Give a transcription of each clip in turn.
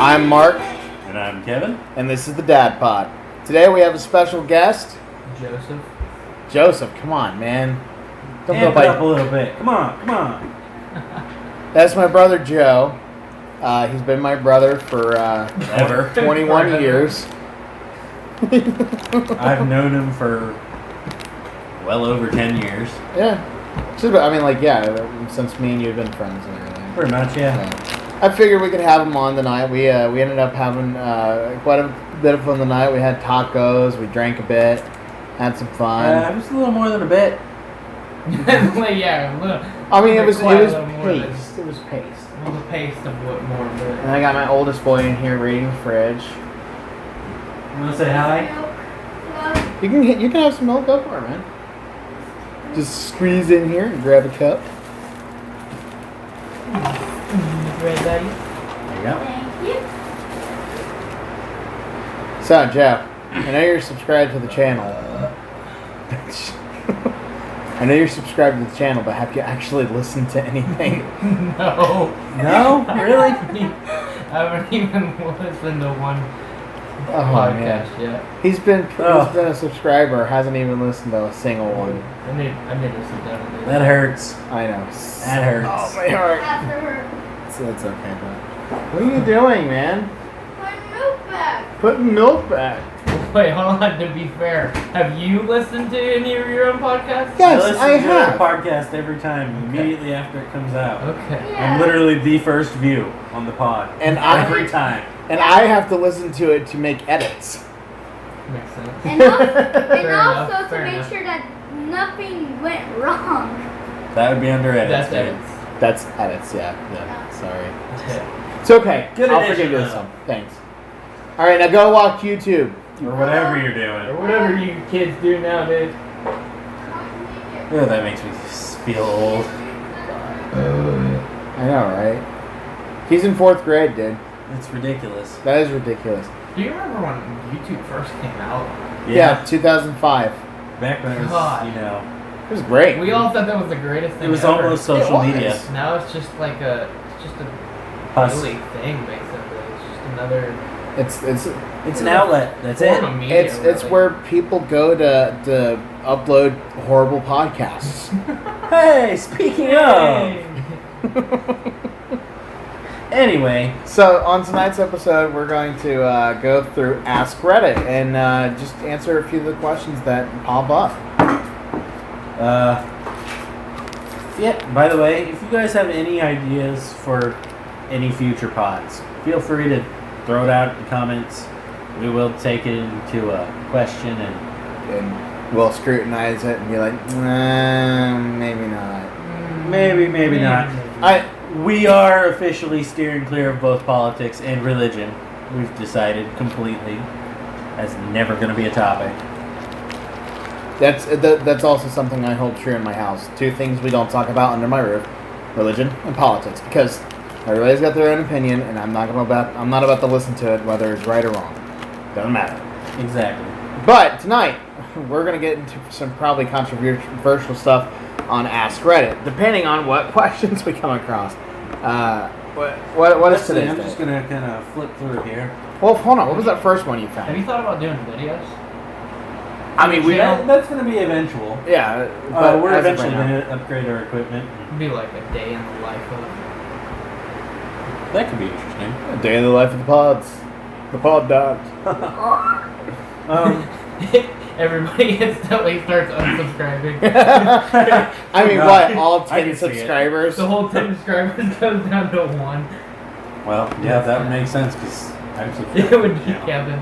I'm Mark. And I'm Kevin. And this is the Dad Pod. Today we have a special guest. Joseph, come on, man. Don't go up a little bit. Come on. That's my brother Joe. He's been my brother for ever 21 years. I've known him for well over 10 years. Yeah. Since me and you have been friends and everything. Pretty much, yeah. I figured we could have him on tonight. We ended up having quite a bit of fun tonight. We had tacos. We drank a bit. Had some fun. Just a little more than a bit. Yeah, a little. I mean, it was paste. It was paste. Well, the paste of what more of it. And I got my oldest boy in here reading the fridge. You want to say hi? You can have some milk. Go for it, man. Just squeeze in here and grab a cup. Red Daddy. There you go. Thank you. So, Joe, I know you're subscribed to the channel. But have you actually listened to anything? No. No? Really? I haven't even listened to one podcast yet. He's been a subscriber, hasn't even listened to a single one. I need to sit down and do That hurts. I know. That hurts. Oh, my heart. So it's okay, but what are you doing, man? Putting milk back. Wait, hold on. To be fair, have you listened to any of your own podcasts? Yes, I listen to have. a podcast every time, immediately after it comes out. Okay. I'm literally the first view on the pod. And every time. And I have to listen to it to make edits. Makes sense. And also to Fair make enough. sure that nothing went wrong. That would be under edits. That's edits. That's edits, yeah. Sorry. Yeah. It's okay. Good I'll edition, forgive you though. some. Thanks. All right, now go watch YouTube. Or whatever you're Or doing. whatever you kids do nowadays. Oh, that makes me feel old. I know, right? He's in 4th grade, dude. It's ridiculous. That is ridiculous. Do you remember when YouTube first came out? Yeah, 2005. Back when it was, God. It was great. We all thought that was the greatest thing It was ever. almost social It was. media. Now it's just like a daily thing, basically. It's just another It's an outlet. That's it. form of media. it's really. where people go to upload horrible podcasts. Hey, speaking Hey. of. Anyway, So on tonight's episode, we're going to go through Ask Reddit and just answer a few of the questions that pop up. yeah, by the way, if you guys have any ideas for any future pods, feel free to throw it out in the comments. We will take it into a question And we'll scrutinize it and be like, nah, maybe not. maybe not. We are officially steering clear of both politics and religion. We've decided completely. That's never going to be a topic. That's also something I hold true in my house. 2 things we don't talk about under my roof: religion and politics, because everybody's got their own opinion, and I'm not about to listen to it whether it's right or wrong. Doesn't matter. Exactly. But tonight we're gonna get into some probably controversial stuff on Ask Reddit, depending on what questions we come across. What is today's I'm day? just going to kind of flip through here. Well, hold on. What was that first one you Have found? you thought about doing videos? I mean, we Yeah, that's going to be eventual. yeah, but We're as of eventually right now- going to upgrade our equipment. It'd be like a day in the life of. That could be interesting. A day in the life of the pods. The pod dogs. Everybody instantly starts unsubscribing. I mean, No, what? All I 10 can see it. subscribers? The whole 10 subscribers goes down to 1. Well, yeah, that would make sense because I'm It would be yeah. Kevin.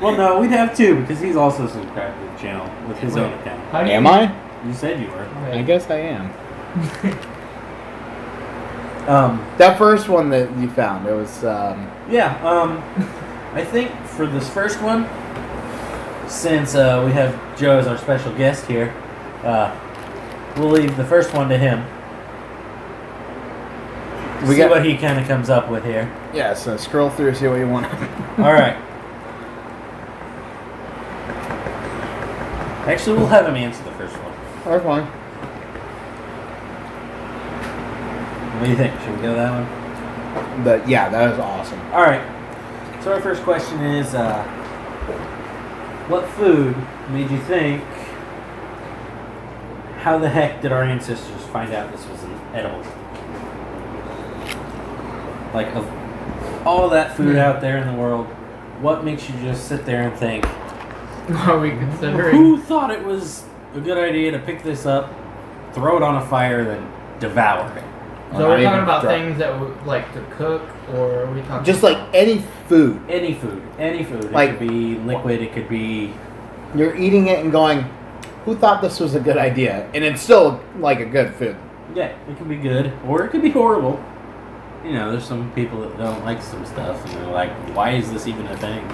Well, no, we'd have 2 because he's also subscribed to the channel with his own account. How do you Am I? You said you were. I guess I am. Um, That first one that you found, it was, I think for this first one, since we have Joe as our special guest here, we'll leave the first one to him. We See got- what he kind of comes up with here. yeah, so scroll through, see what you want. All right. Actually, we'll have him answer the first one. That's fine. What do you think? Should we go that one? But yeah, that was awesome. All right. So our first question is, what food made you think? How the heck did our ancestors find out this was an edible? Like, of all that food out there in the world, what makes you just sit there and think, Are we considering? who thought it was a good idea to pick this up, throw it on a fire, then devour it? So we're talking about things that we like to cook, or are we talking Just like any food. Any food. It Like- could be liquid, it could be... You're eating it and going, who thought this was a good idea? And it's still like a good food. Yeah, it could be good, or it could be horrible. You know, there's some people that don't like some stuff, and they're like, why is this even a thing?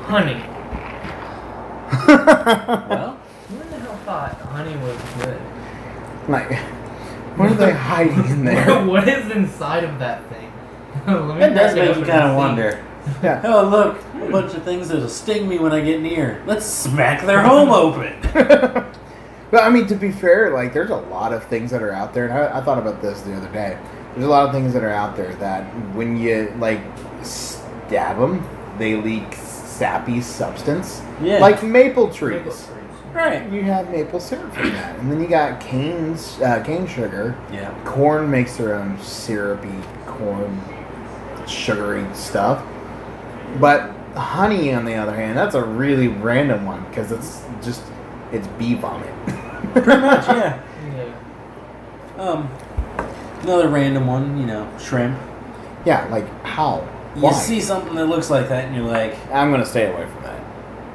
honey? Well, Who the hell thought honey was good? Like, what are they hiding in there? What is inside of that thing? Let me that does crack it make you open kind of and see. wonder. Yeah. Oh, look, a bunch of things that'll sting me when I get near. Let's smack their home open. But I mean, to be fair, like, there's a lot of things that are out there, and I thought about this the other day. There's a lot of things that are out there that when you, like, stab them, they leak sappy substance. Yeah. Like maple trees. Right. You have maple syrup from that. And then you got cane sugar. Yeah. Corn makes their own syrupy, corn, sugary stuff. But honey, on the other hand, that's a really random one because it's bee vomit. Pretty much, yeah. Yeah. Another random one, shrimp. Yeah, like how? You Why? see something that looks like that, and you're like, I'm gonna stay away from that.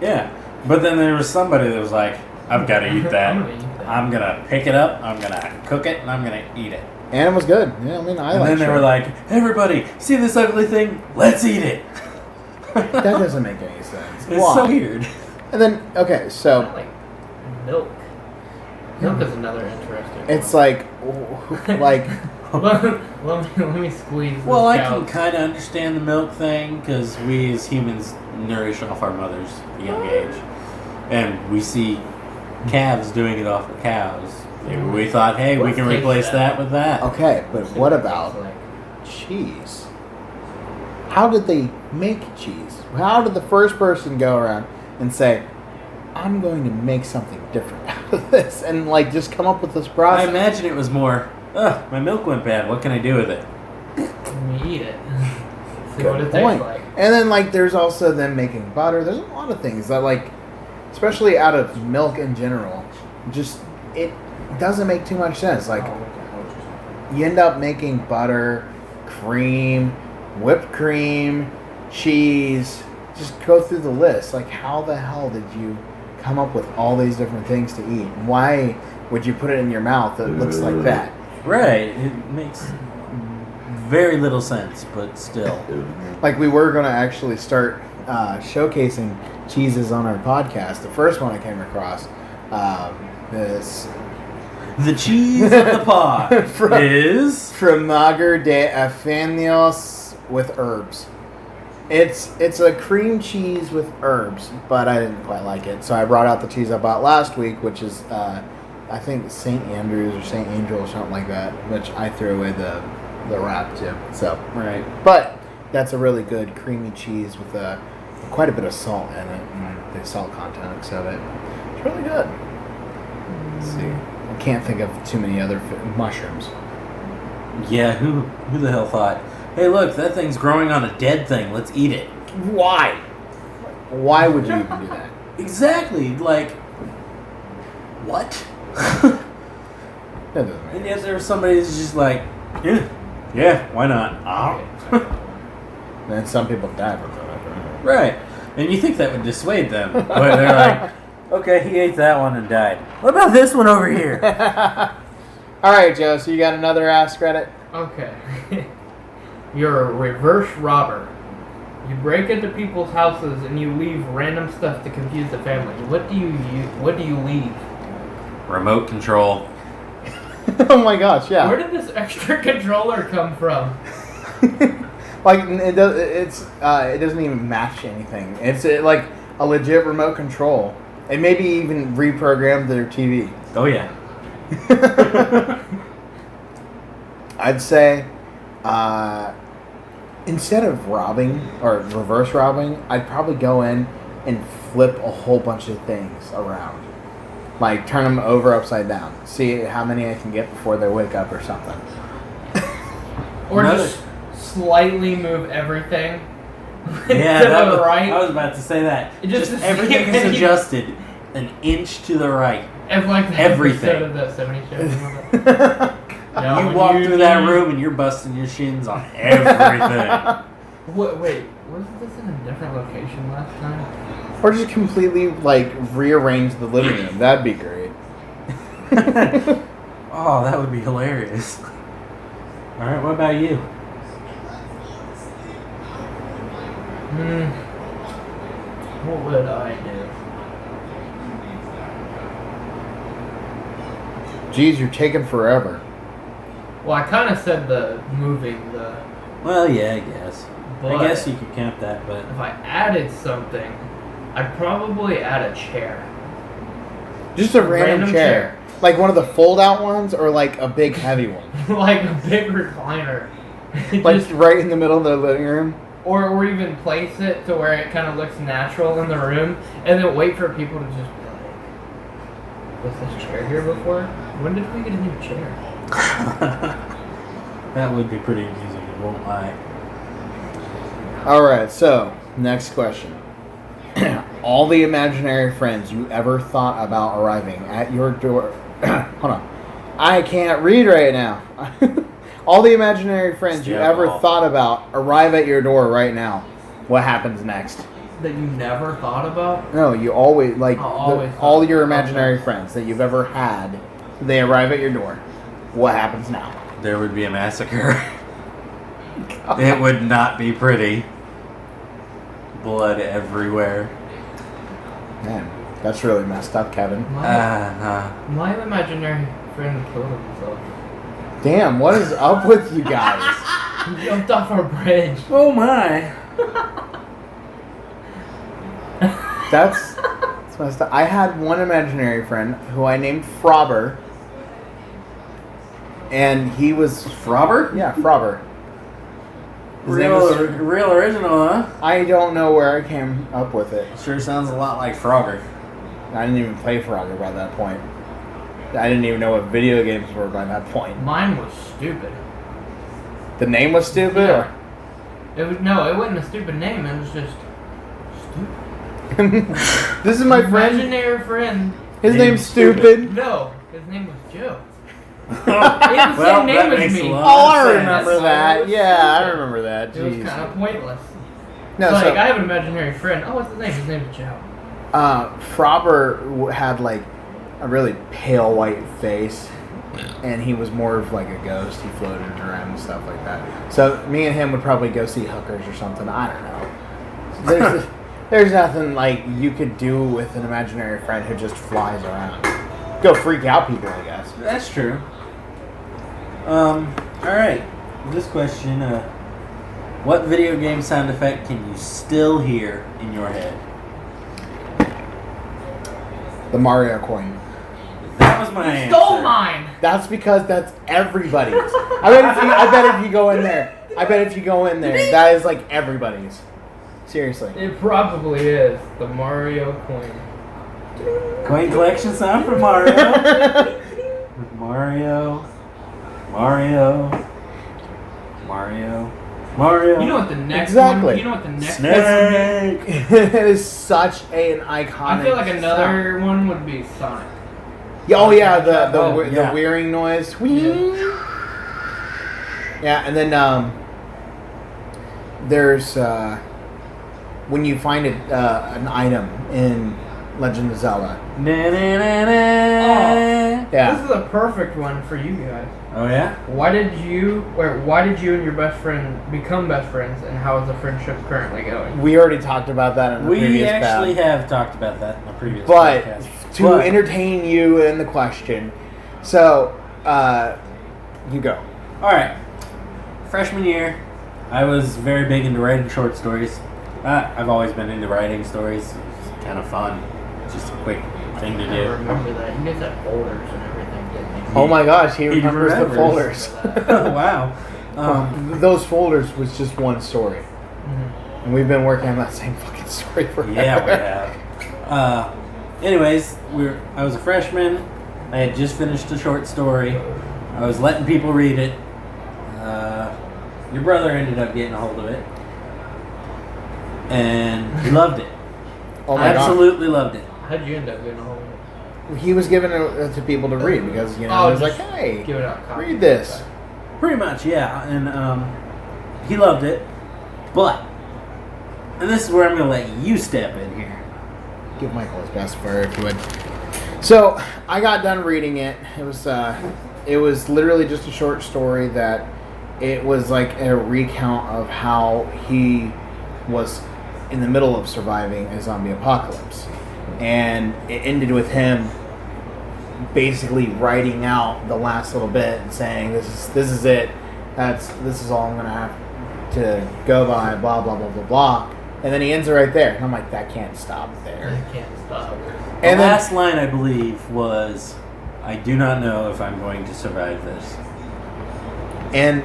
yeah. But then there was somebody that was like, I've got to eat that. I'm gonna eat that. I'm gonna pick it up, I'm gonna cook it, and I'm gonna eat it. And it was good. Yeah, I mean, I And like then they were shrimp. like, everybody, see this ugly thing? Let's eat it. That doesn't make any sense. It's Why? so weird. And then, okay, I so like milk. Milk is another interesting. it's like, like, let me squeeze. Well, this I can couch. kind of understand the milk thing because we as humans nourish off our mothers at a young age. And we see calves doing it off of cows. Maybe we thought, hey, we Let's can taste replace that. that with that. okay, but See what it about tastes like. cheese? How did they make cheese? How did the first person go around and say, I'm going to make something different out of this, and like just come up with this I process? imagine it was more, my milk went bad. What can I do with it? Let me eat it. See Good what it point. tastes like. And then like there's also them making butter. There's a lot of things that like, especially out of milk in general, just it doesn't make too much sense. Like you end up making butter, cream, whipped cream, cheese. Just go through the list. Like how the hell did you come up with all these different things to eat? Why would you put it in your mouth that looks like that? Right. It makes very little sense, but still. Like we were going to actually start showcasing cheeses on our podcast. The first one I came across is The cheese of the pod is... Fromage de Afanios with herbs. It's a cream cheese with herbs, but I didn't quite like it. So I brought out the cheese I bought last week, which is I think St. Andrews or St. Angel or something like that, which I threw away the wrap to. So, Right. but that's a really good creamy cheese with quite a bit of salt in it, and the salt content of it. It's really good. Let's see. I can't think of too many other mushrooms. Yeah, who the hell thought, hey, look, that thing's growing on a dead thing. Let's eat it. Why? Why would you even do that? Exactly. Like, what? That doesn't make And yet there was somebody who's just like, yeah, why not? And then some people die from it. Right. And you think that would dissuade them. But they're like, okay, he ate that one and died. What about this one over here? All right, Joe. So you got another Ask Reddit? Okay. You're a reverse robber. You break into people's houses and you leave random stuff to confuse the family. What do you leave? Remote control. Oh my gosh, yeah. Where did this extra controller come from? Like it doesn't even match anything. It's like a legit remote control. It maybe even reprogrammed their TV. Oh, yeah. I'd say instead of robbing or reverse robbing, I'd probably go in and flip a whole bunch of things around. Like turn them over upside down. See how many I can get before they wake up or something. Or just slightly move everything. Yeah, to the right. I was about to say that. Just everything is adjusted an inch to the right. It's like the Everything. episode of that 70 show. No, You walk through that room and you're busting your shins on everything. Wait, wasn't this in a different location last time? Or just completely like rearrange the living room. That'd be great. Oh, that would be hilarious. All right, what about you? What would I do? Geez, you're taking forever. Well, I kind of said the moving the. Well, yeah, I guess. But I guess you could count that, but if I added something, I'd probably add a chair. Just a random chair. Like one of the fold-out ones, or like a big heavy one. Like a big recliner. Like Just, right in the middle of the living room. or even place it to where it kind of looks natural in the room, and then wait for people to just be like, "Was this chair here before? When did we get a new chair?" that would be pretty amusing, I won't lie. Alright, so, next question. All the imaginary friends you ever thought about arriving at your door... Hold on. I can't read right now. All the imaginary friends you ever thought about arrive at your door right now. What happens next? That you never thought about? No, you always... Like, Always all your imaginary friends that you've ever had, they arrive at your door. What happens now? There would be a massacre. It would not be pretty. Blood everywhere. Man, that's really messed up, Kevin. My imaginary friend killed himself. Damn, what is up with you guys? He jumped off a bridge. Oh my. That's messed up. I had one imaginary friend who I named Frobber. And he was... Frobber? Yeah, Frobber. His name Real, was- real original, huh? I don't know where I came up with it. Sure sounds a lot like Frogger. I didn't even play Frogger by that point. I didn't even know what video games were by that point. Mine was stupid. The name was stupid? Yeah. It wasn't a stupid name. It was just stupid. This is my friend. Imaginary friend. His name's Stupid. No, his name was Joe. He Well, had the same name that as makes me. a lot Oh, I of sense. remember that. Yeah, I remember that. It was Jeez. kind of pointless. No, Like, so I have an imaginary friend. Oh, what's his name? His name is Joe. Frobber had like a really pale white face, and he was more of like a ghost. He floated around and stuff like that. So me and him would probably go see hookers or something. I don't know. There's nothing like you could do with an imaginary friend who just flies around. Go freak out people, I guess. That's true. Alright. This question, what video game sound effect can you still hear in your head? The Mario coin. That was my answer. Stole mine. That's because that's everybody's. I bet if you go in there, that is like everybody's. Seriously. It probably is the Mario coin. Coin collection sound for Mario. Mario. You know what the next Exactly. one? You know what the next one Snake. It is such an iconic. I feel like another sound. one would be Sonic. Yeah, oh yeah, the yeah. whirring noise. Yeah, and then there's when you find an item in Legend of Zelda. Oh, Yeah. this is a perfect one for you guys. Oh yeah? Why did you and your best friend become best friends, and how is the friendship currently going? We already talked about that in the We previous actually pod. have talked about that in the previous But podcast. to entertain you in the question, so you go. Alright. Freshman year, I was very big into writing short stories. I've always been into writing stories. It's kind of fun. It's just a quick thing to I do. remember that. You guys had folders and everything, didn't you? Oh my gosh, he remembers the remembers. folders. Oh, wow. Those folders was just one story. Mm-hmm. And we've been working on that same fucking story forever. Yeah, we have. Anyways, I was a freshman. I had just finished a short story. I was letting people read it. Your brother ended up getting a hold of it. And he loved it. Oh my Absolutely loved it. How'd you end up getting a hold of it? God. He was giving it to people to read because, he was like, just hey, give it out copies. read this. Pretty much, yeah. And he loved it. But, and this is where I'm going to let you step in here. Give Michael his best for if you would. So, I got done reading it. It was literally just a short story that it was like a recount of how he was in the middle of surviving a zombie apocalypse. And it ended with him basically writing out the last little bit and saying, this is it. This is all I'm going to have to go by, blah, blah, blah, blah, blah. And then he ends it right there. And I'm like, that can't stop there. I can't stop. The last line, I believe, was, I do not know if I'm going to survive this. And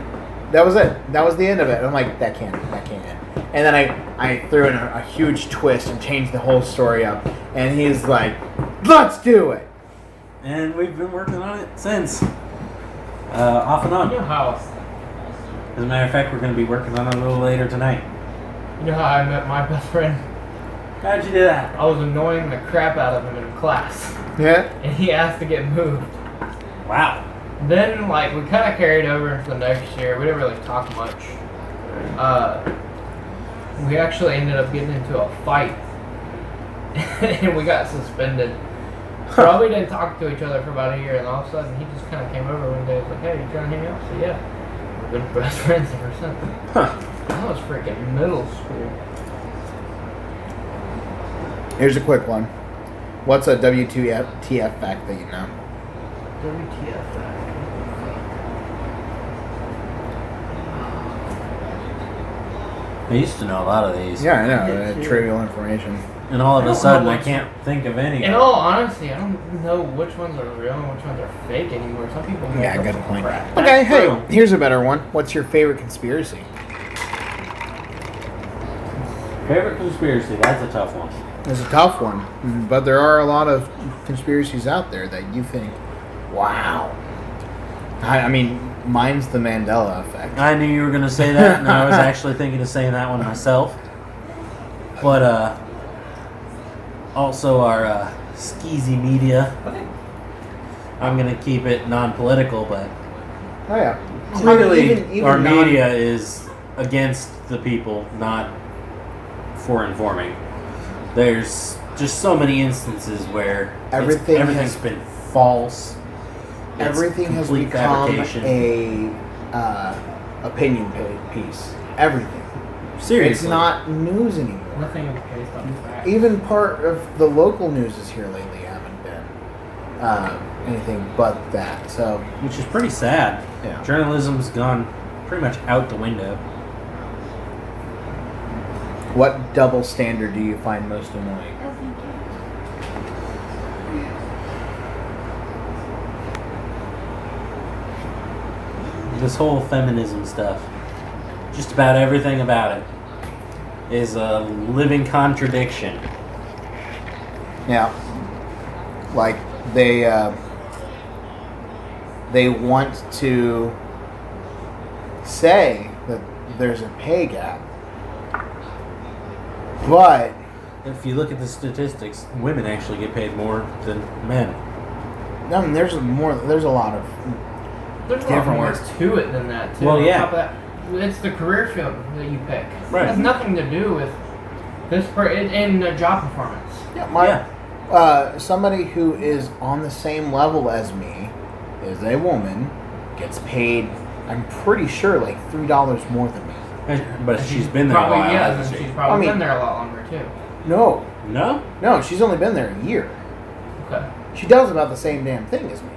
that was it. That was the end of it. I'm like, that can't end. And then I threw in a huge twist and changed the whole story up. And he's like, let's do it. And we've been working on it since. Off and on. You know how? As a matter of fact, we're going to be working on it a little later tonight. You know how I met my best friend? How'd you do that? I was annoying the crap out of him in class. Yeah? And he asked to get moved. Wow. Then, we kind of carried over into the next year. We didn't really talk much. We actually ended up getting into a fight. And we got suspended. Probably didn't talk to each other for about a year. And all of a sudden, he just kind of came over one day and was like, hey, you trying to hang out? I said, yeah. We've been best friends ever since. Huh. That was freaking middle school. Here's a quick one. What's a WTF fact that you know? WTF fact. I used to know a lot of these. Yeah, I know. Trivial information. And all of I a don't sudden, know I what's- can't think of any. In all honesty, I don't know which ones are real and which ones are fake anymore. Some people make Yeah, up good some point. crap. Okay, That's hey, true. here's a better one. What's your favorite conspiracy? Favorite conspiracy? That's a tough one. It's a tough one, but there are a lot of conspiracies out there that you think, wow. I mean, mine's the Mandela effect. I knew you were going to say that, and I was actually thinking of saying that one myself. But also our skeezy media. I'm going to keep it non-political, but Oh yeah. clearly Even our non- media is against the people, not for informing. There's just so many instances where everything's been false. It's Everything has complete become fabrication. a opinion piece. Everything. Seriously. It's not news anymore. Nothing is based on fact. Even part of the local news is here lately haven't been anything but that. So Which is pretty sad. yeah. Journalism's gone pretty much out the window. What double standard do you find most annoying? Oh, thank you. This whole feminism stuff, just about everything about it, is a living contradiction. Yeah. Like they want to say that there's a pay gap, but If you look at the statistics, women actually get paid more than men. I mean, there's a lot of There's a lot different more ways. to it than that, too. Well, On yeah. top of that, it's the career field that you pick. Right. It has nothing to do with this in job performance. Somebody who is on the same level as me is a woman, gets paid, I'm pretty sure, like $3 more than me. But she's been there a probably, while, yeah, hasn't she? she's probably I mean- been there a lot longer, too. No, No? she's only been there a year. Okay. She does about the same damn thing as me.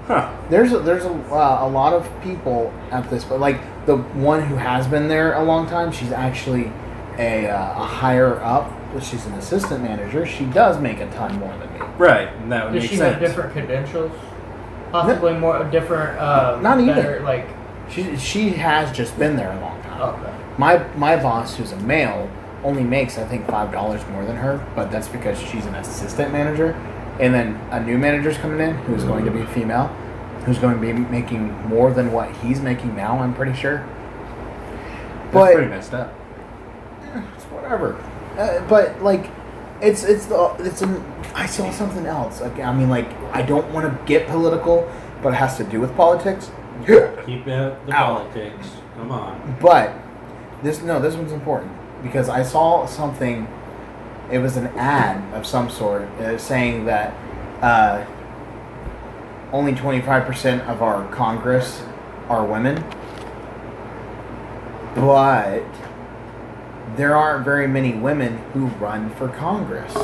Huh. There's a lot of people at this, but like the one who has been there a long time, she's actually a higher up. She's an assistant manager. She does make a ton more than me. Right. That would Does make she sense. have different credentials? Possibly more different. Not even. better, like She has just been there a long time. Okay. My boss, who's a male, only makes, I think, $5 more than her, but that's because she's an assistant manager. And then a new manager's coming in who's going to be a female, who's going to be making more than what he's making now, I'm pretty sure. That's pretty messed up. It's whatever. But, like, I saw something else. Like, I mean, like, I don't want to get political, but it has to do with politics. Keep out the politics. Come on. But this one's important because I saw something. It was an ad of some sort saying that only 25% of our Congress are women, but there aren't very many women who run for Congress.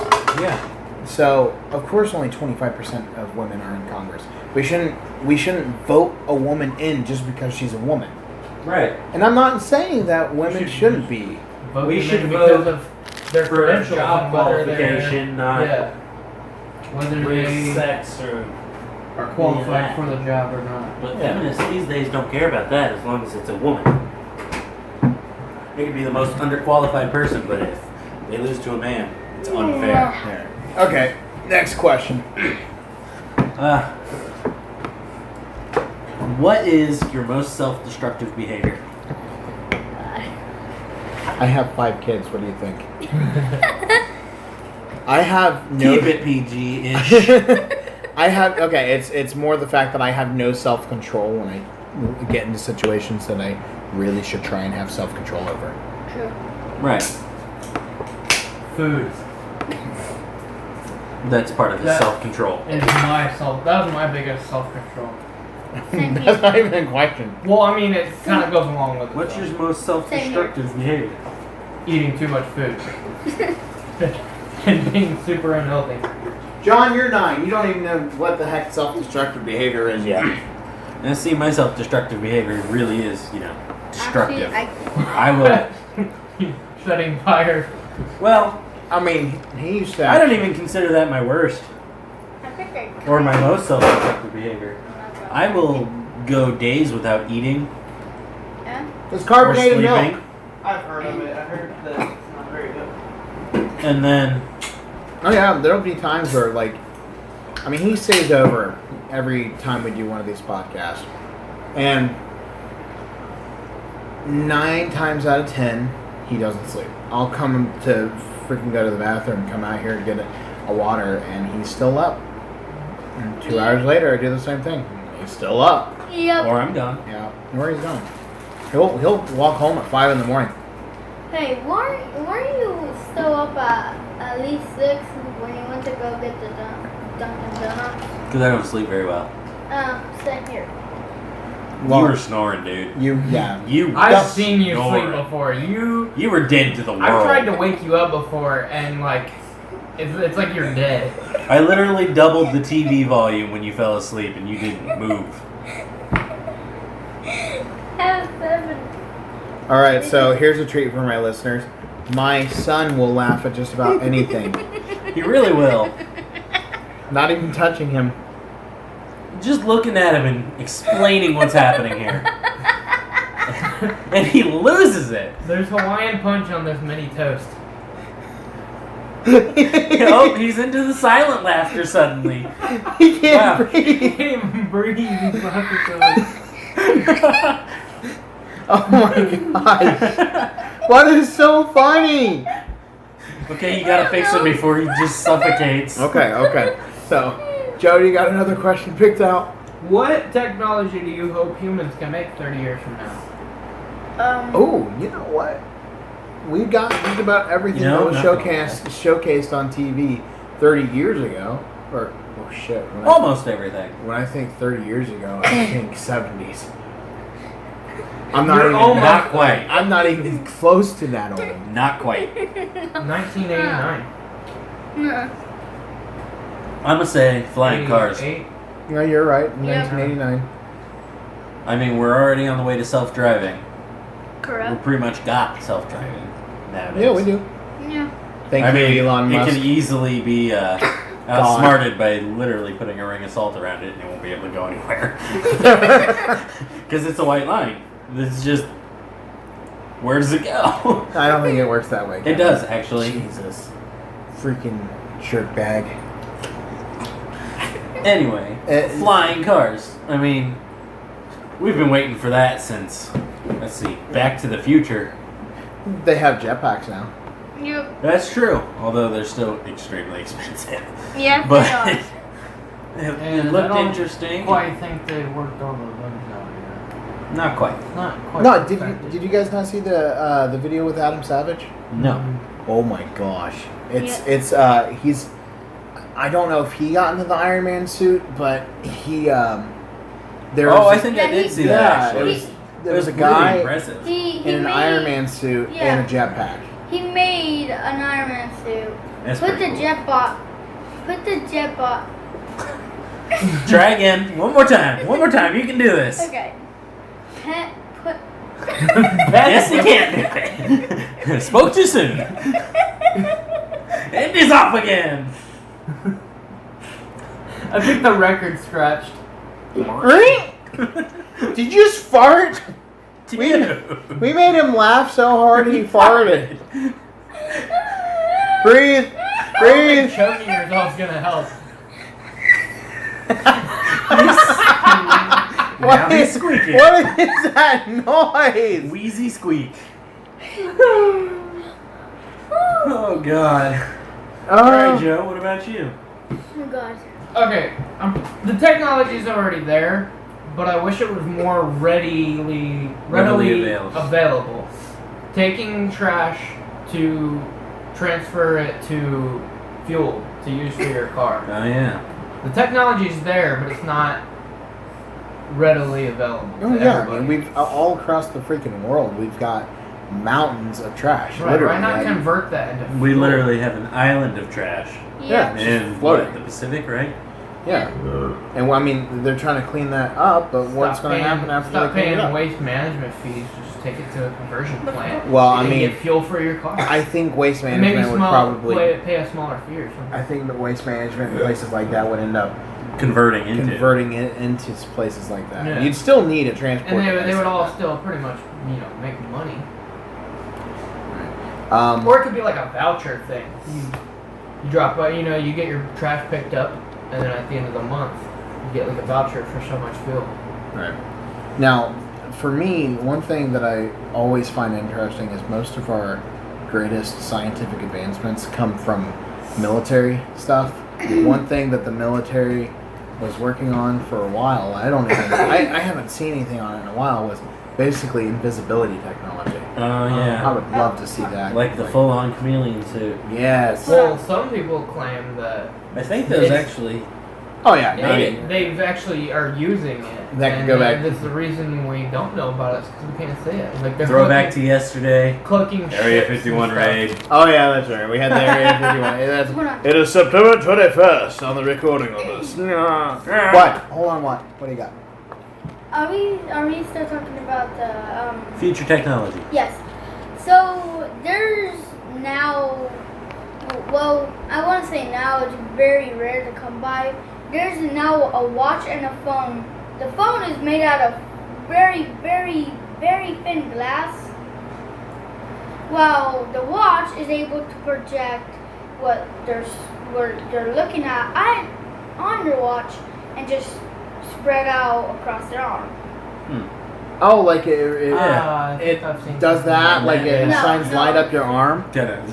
Yeah. So of course, only 25% of women are in Congress. We shouldn't vote a woman in just because she's a woman. Right. And I'm not saying that women shouldn't be. We should vote because of their for credentials job and whether qualification, not whether race, they sex, or are qualified for the job or not. But feminists these days don't care about that as long as it's a woman. They could be the most underqualified person, but if they lose to a man, it's unfair. Yeah. Okay, next question. What is your most self-destructive behavior? I have 5 kids. What do you think? I have no. Keep it PG-ish. I have It's more the fact that I have no self-control when I get into situations that I really should try and have self-control over. True. Right. Food That's part of the That- self-control. is that was my biggest self-control. Same That's here. not even a question. Well, I mean, it kind of goes along with it. What's though. your most self-destructive behavior? Eating too much food. And being super unhealthy. John, you're 9. You don't even know what the heck self-destructive behavior is yet. And see, my self-destructive behavior really is, destructive. Actually, I will. Setting fire. Well, I mean, he used to. I don't even consider that my worst I think I or my most self-destructive behavior. I will go days without eating Yeah. It's or carbonated sleeping, milk. I've heard of it. I heard that it's not very good. and then Oh yeah, there'll be times where he stays over every time we do one of these podcasts, and 9 times out of 10 he doesn't sleep. I'll come to freaking go to the bathroom, come out here to get a water, and he's still up. And 2 hours later, I do the same thing. He's still up. Yep. or I'm done. Yeah, where he's going? He'll walk home at 5 in the morning. Hey, weren't you still up at least 6 when you went to go get the Dunkin' Donuts? Because I don't sleep very well. Same here. You were snoring, dude. I've seen you snoring. sleep before. You were dead to the world. I've tried to wake you up before, and it's like you're dead. I literally doubled the TV volume when you fell asleep and you didn't move. Have 7. Alright, so here's a treat for my listeners. My son will laugh at just about anything. He really will. Not even touching him. Just looking at him and explaining what's happening here. And he loses it. There's Hawaiian punch on this mini toast. Oh, he's into the silent laughter suddenly. He can't Wow. He breathe. can't even breathe. He's laughing so much. Oh my gosh. What is so funny? Okay, you gotta fix him before he just suffocates. Okay. So, Jody, you got another question picked out? What technology do you hope humans can make 30 years from now? Oh, you know what? We got just about everything that was showcased on TV 30 years ago. Or, oh shit. Almost everything. When I think 30 years ago, I think 70s. I'm not You're even almost Not quite. I'm not even close to that old. Not quite. 1989. I'm gonna say flying cars. 88. No, you're right. Yep. 1989. I mean, we're already on the way to self-driving. We Correct. pretty much got self-driving nowadays. Yeah, we do. Yeah. Thank I you, mean, Elon it Musk. could easily be Outsmarted by literally putting a ring of salt around it, and it won't be able to go anywhere. Because it's a white line. It's just, where does it go? I don't think it works that way. It does, actually. Jesus. Freaking shirt bag. Anyway, flying cars. I mean, we've been waiting for that since, let's see, Back to the Future. They have jetpacks now. Yep. That's true, although they're still extremely expensive. Yes, But they are. it And looked I don't interesting. quite think they worked all the bugs out yet. Not quite. Not quite. No, perfected. did you guys not see the video with Adam Savage? No. Oh my gosh. It's he's I don't know if he got into the Iron Man suit, but he there was I think I did see that actually. There was a really guy impressive. He in an made, Iron Man suit Yeah. and a jetpack. He made an Iron Man suit. That's Put the pretty cool. jetbot. Try again. One more time. One more time. You can do this. Okay. Put. Yes, you can do it. Spoke too soon. And he's off again. I think the record scratched. Did you just fart? We made him laugh so hard he farted. Breathe. I don't think Breathe. choking yourself's gonna help. Now he's squeaking. What is that noise? Wheezy squeak. Oh, God. Alright, Joe, what about you? Oh God. Okay, the technology's already there, but I wish it was more readily available. Taking trash to transfer it to fuel to use for your car. Oh, yeah. The technology's there, but it's not readily available to Oh yeah, I everybody. mean, we've all across the freaking world, we've got mountains of trash. Right, literally. why not like- convert that into fuel? We literally have an island of trash. Yeah. In floating. what, the Pacific, right? Yeah. And well, I mean, they're trying to clean that up, but what's going to happen after they Stop clean it paying up? waste management fees. Just take it to a conversion plant. Well, I and mean, get fuel for your car. I think waste And maybe management would probably. pay a smaller fee or something. I think that waste management and places like that would end up Converting into. converting it into places like that. Yeah. You'd still need a transport. And they device would like all that. still pretty much, make money. Um, Or it could be like a voucher thing. You drop, you get your trash picked up, and then at the end of the month, you get like a voucher for so much fuel. Right. Now, for me, one thing that I always find interesting is most of our greatest scientific advancements come from military stuff. One thing that the military was working on for a while, I haven't seen anything on it in a while, was basically invisibility technology. Oh, I yeah. would love to see that. Like the full-on chameleon suit. Yes. Well, some people claim that I think those actually... Oh yeah. I mean, they've actually are using it. That can and go back- That's the reason we don't know about it, because we can't see it. Like they're Throwback to yesterday. cloaking Area ships 51 and stuff. raid. oh yeah, that's right. We had the Area 51. It is September 21st on the recording of this. What? Hold on. What? What do you got? Are we still talking about the Future technology. Yes. So there's now, well, I want to say now, it's very rare to come by. There's now a watch and a phone. The phone is made out of very, very, very thin glass, while the watch is able to project what they're looking at on your watch and just spread out across their arm. Oh, like it I think I've seen does something that? Like it No, shines no. light up your arm? Kinda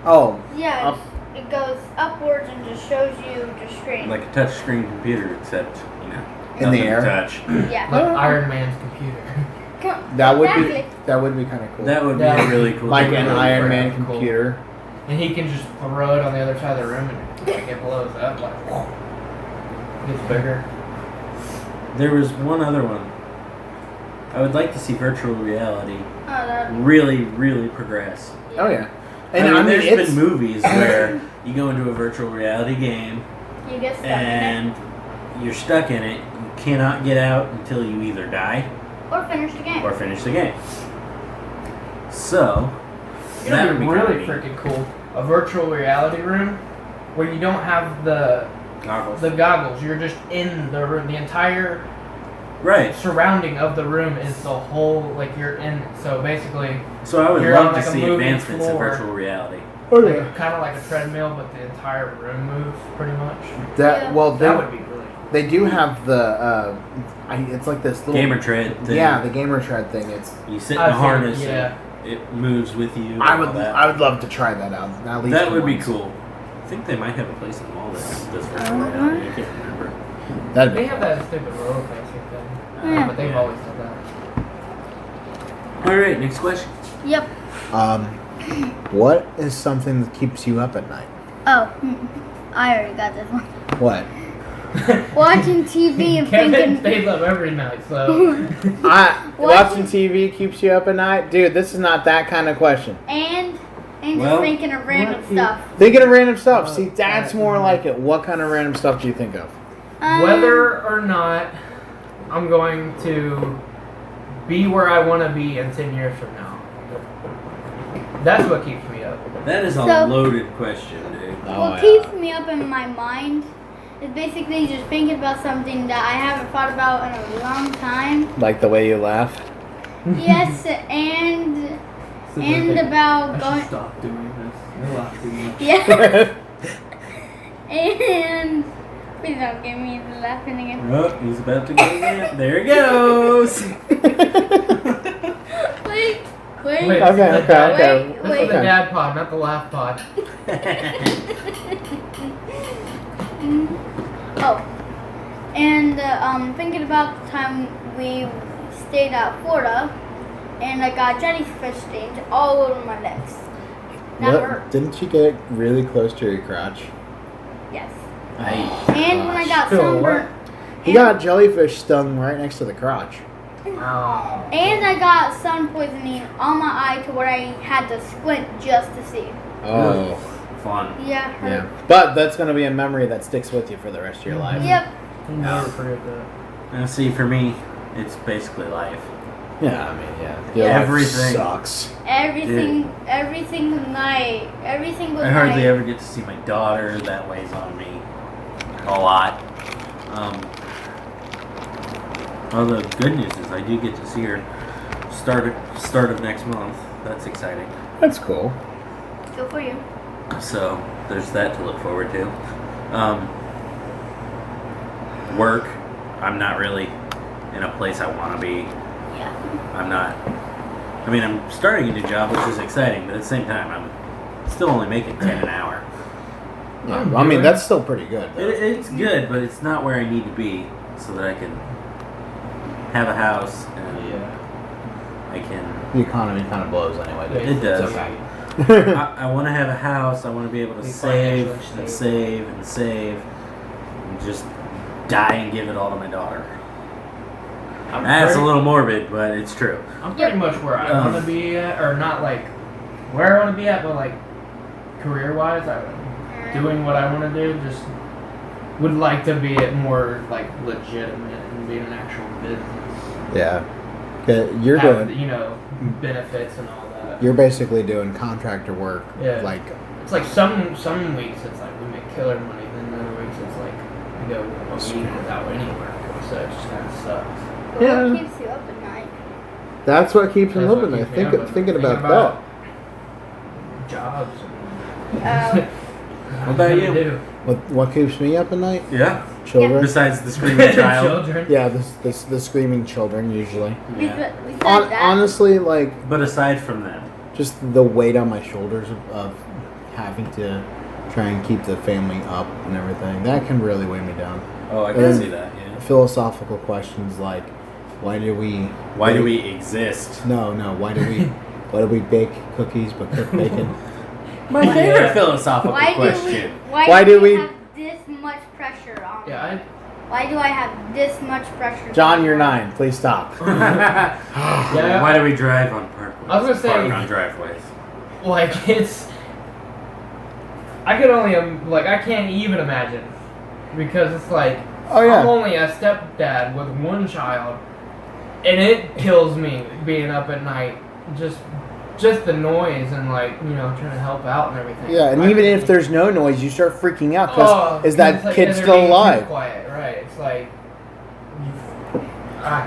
Oh, Yeah, Up. it goes upwards and just shows you just straight. like a touchscreen computer, except, In the nothing to air? touch. Yeah. like Iron Man's computer. that would Exactly. be kind of cool. That would be Yeah. a really cool like thing. an really Iron freaking Man cool. computer. And he can just throw it on the other side of the room and like it blows up like gets bigger. There was one other one. I would like to see virtual reality Oh, that, really, really progress. Oh yeah. I mean, there's it's been movies where you go into a virtual reality game you get stuck and you're stuck in it. You cannot get out until you either die in it. Or finish the game. or finish the game. So, that It'd would be be really kinda neat. freaking cool. A virtual reality room where you don't have the goggles. You're just in the room. The entire surrounding of the room is the whole, like, you're in. So basically, so I would you're love on, like, to a see moving advancements in floor. virtual reality. Like, kind of like a treadmill, but the entire room moves pretty much. That well, That would be really cool. they do have the. It's like this little Gamer tread thing. Yeah, the gamer tread thing. It's. You sit in a harness. And it moves with you. I would love to try that out. At least that would be once. cool. I think they might have a place in the mall that does virtual reality. I can't remember. They have that stupid roller coaster thing, but they've always done that. All right, next question. Yep. What is something that keeps you up at night? Oh, I already got this one. What? Watching TV and Kevin thinking. stays up every night, so. Watching TV keeps you up at night, dude. This is not that kind of question. And just thinking of random stuff. Thinking of random stuff. See, that's more like it. What kind of random stuff do you think of? Whether or not I'm going to be where I want to be in 10 years from now. That's what keeps me up. That is a loaded question, dude. What keeps me up in my mind is basically just thinking about something that I haven't thought about in a long time. Like the way you laugh? Yes, and about going. Stop doing this. You're laughing. Yeah. And please don't get me laughing again. Oh, he's about to go again. There he goes. Wait. Wait. Okay. This is the dad pod, not the laugh pod. Oh, and thinking about the time we stayed at Florida, and I got jellyfish stains all over my legs. That hurt. Didn't you get really close to your crotch? Yes. Oh, And when I got Still sunburned. He got jellyfish stung right next to the crotch. Oh. And I got sun poisoning on my eye to where I had to squint just to see. Oh. Fun. Yeah. Yeah. But that's going to be a memory that sticks with you for the rest of your life. Yep. You'll never forget that. Now, see, for me, it's basically life. Yeah, I mean, yeah. Yeah. Life Everything sucks. Everything night. Every single I night. hardly ever get to see my daughter. That weighs on me a lot. Well, the good news is I do get to see her start of next month. That's exciting. That's cool. Good for you. So there's that to look forward to. Work. I'm not really in a place I want to be. Yeah. I'm not. I mean, I'm starting a new job, which is exciting, but at the same time, I'm still only making 10 an hour. Yeah, I mean, that's still pretty good, though. It's good, but it's not where I need to be so that I can have a house and I can. The economy kind of blows anyway, dude. It does. It's okay. I want to have a house. I want to be able to Be save financially and stable. save and save and just die and give it all to my daughter. That's a little morbid, but it's true. I'm pretty much where I want to be at, or not like where I want to be at, but like career-wise, doing what I want to do. Just would like to be it more like legitimate and be an actual business. Yeah. You're Have, doing. you know, benefits and all that. You're basically doing contractor work. Yeah. Like. It's like some weeks it's like we make killer money, then other weeks it's like we go a week without any work, so it just kind of sucks. But Yeah. what keeps you up at night? That's what keeps him That's what living. keeps me Thinking up. thinking about Jobs. Oh. What about you? that. What keeps me up at night? Yeah. Children. Besides the screaming child. Children. Yeah, the screaming children usually. Yeah. Besides that, Honestly, like But aside from that, just the weight on my shoulders of having to try and keep the family up and everything, that can really weigh me down. oh, I And can see that. Yeah. Philosophical questions like, why do we exist? No, why do we bake cookies but cook bacon? My favorite philosophical why question. Why do we- have this much pressure on me? Yeah, Why do I have this much pressure? John, you're 9. Please stop. Yeah. Why do we drive on parkways? I was gonna say- Park on driveways. like it's. I could only I can't even imagine, because it's like Oh yeah. I'm only a stepdad with one child, and it kills me being up at night just just the noise and like trying to help out and everything. Yeah, and even if there's no noise, you start freaking out because is that like, kid they're still being too alive? Quiet, right? It's like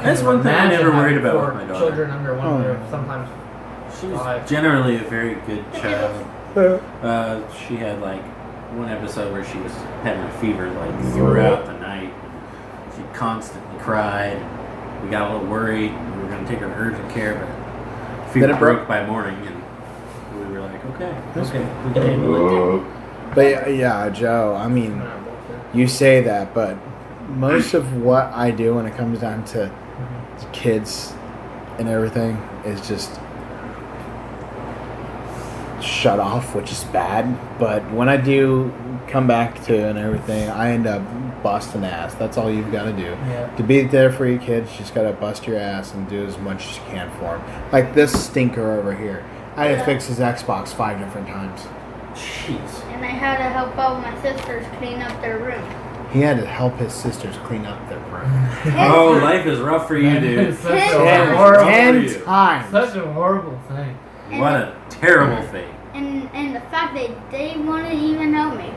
That's one thing I never worried about with my daughter. Children under one roof sometimes. She was generally a very good child. She had like one episode where she was having a fever like throughout the night. She constantly cried. We got a little worried. We were going to take her to urgent care, but fever broke by morning, and we were like, okay, we can handle it. But yeah, Joe, I mean, you say that, but most of what I do when it comes down to kids and everything is just shut off, which is bad. But when I do come back to and everything, I end up busting ass. That's all you've got to do. Yeah. To be there for your kids, you just got to bust your ass and do as much as you can for them. Like this stinker over here. I had to fix his Xbox 5 different times. Jeez. And I had to help out my sisters clean up their room. He had to help his sisters clean up their room. Oh, life is rough for you, dude. Such a 10 horrible, times. such a horrible thing. What a terrible thing. And the fact that they wouldn't even help me.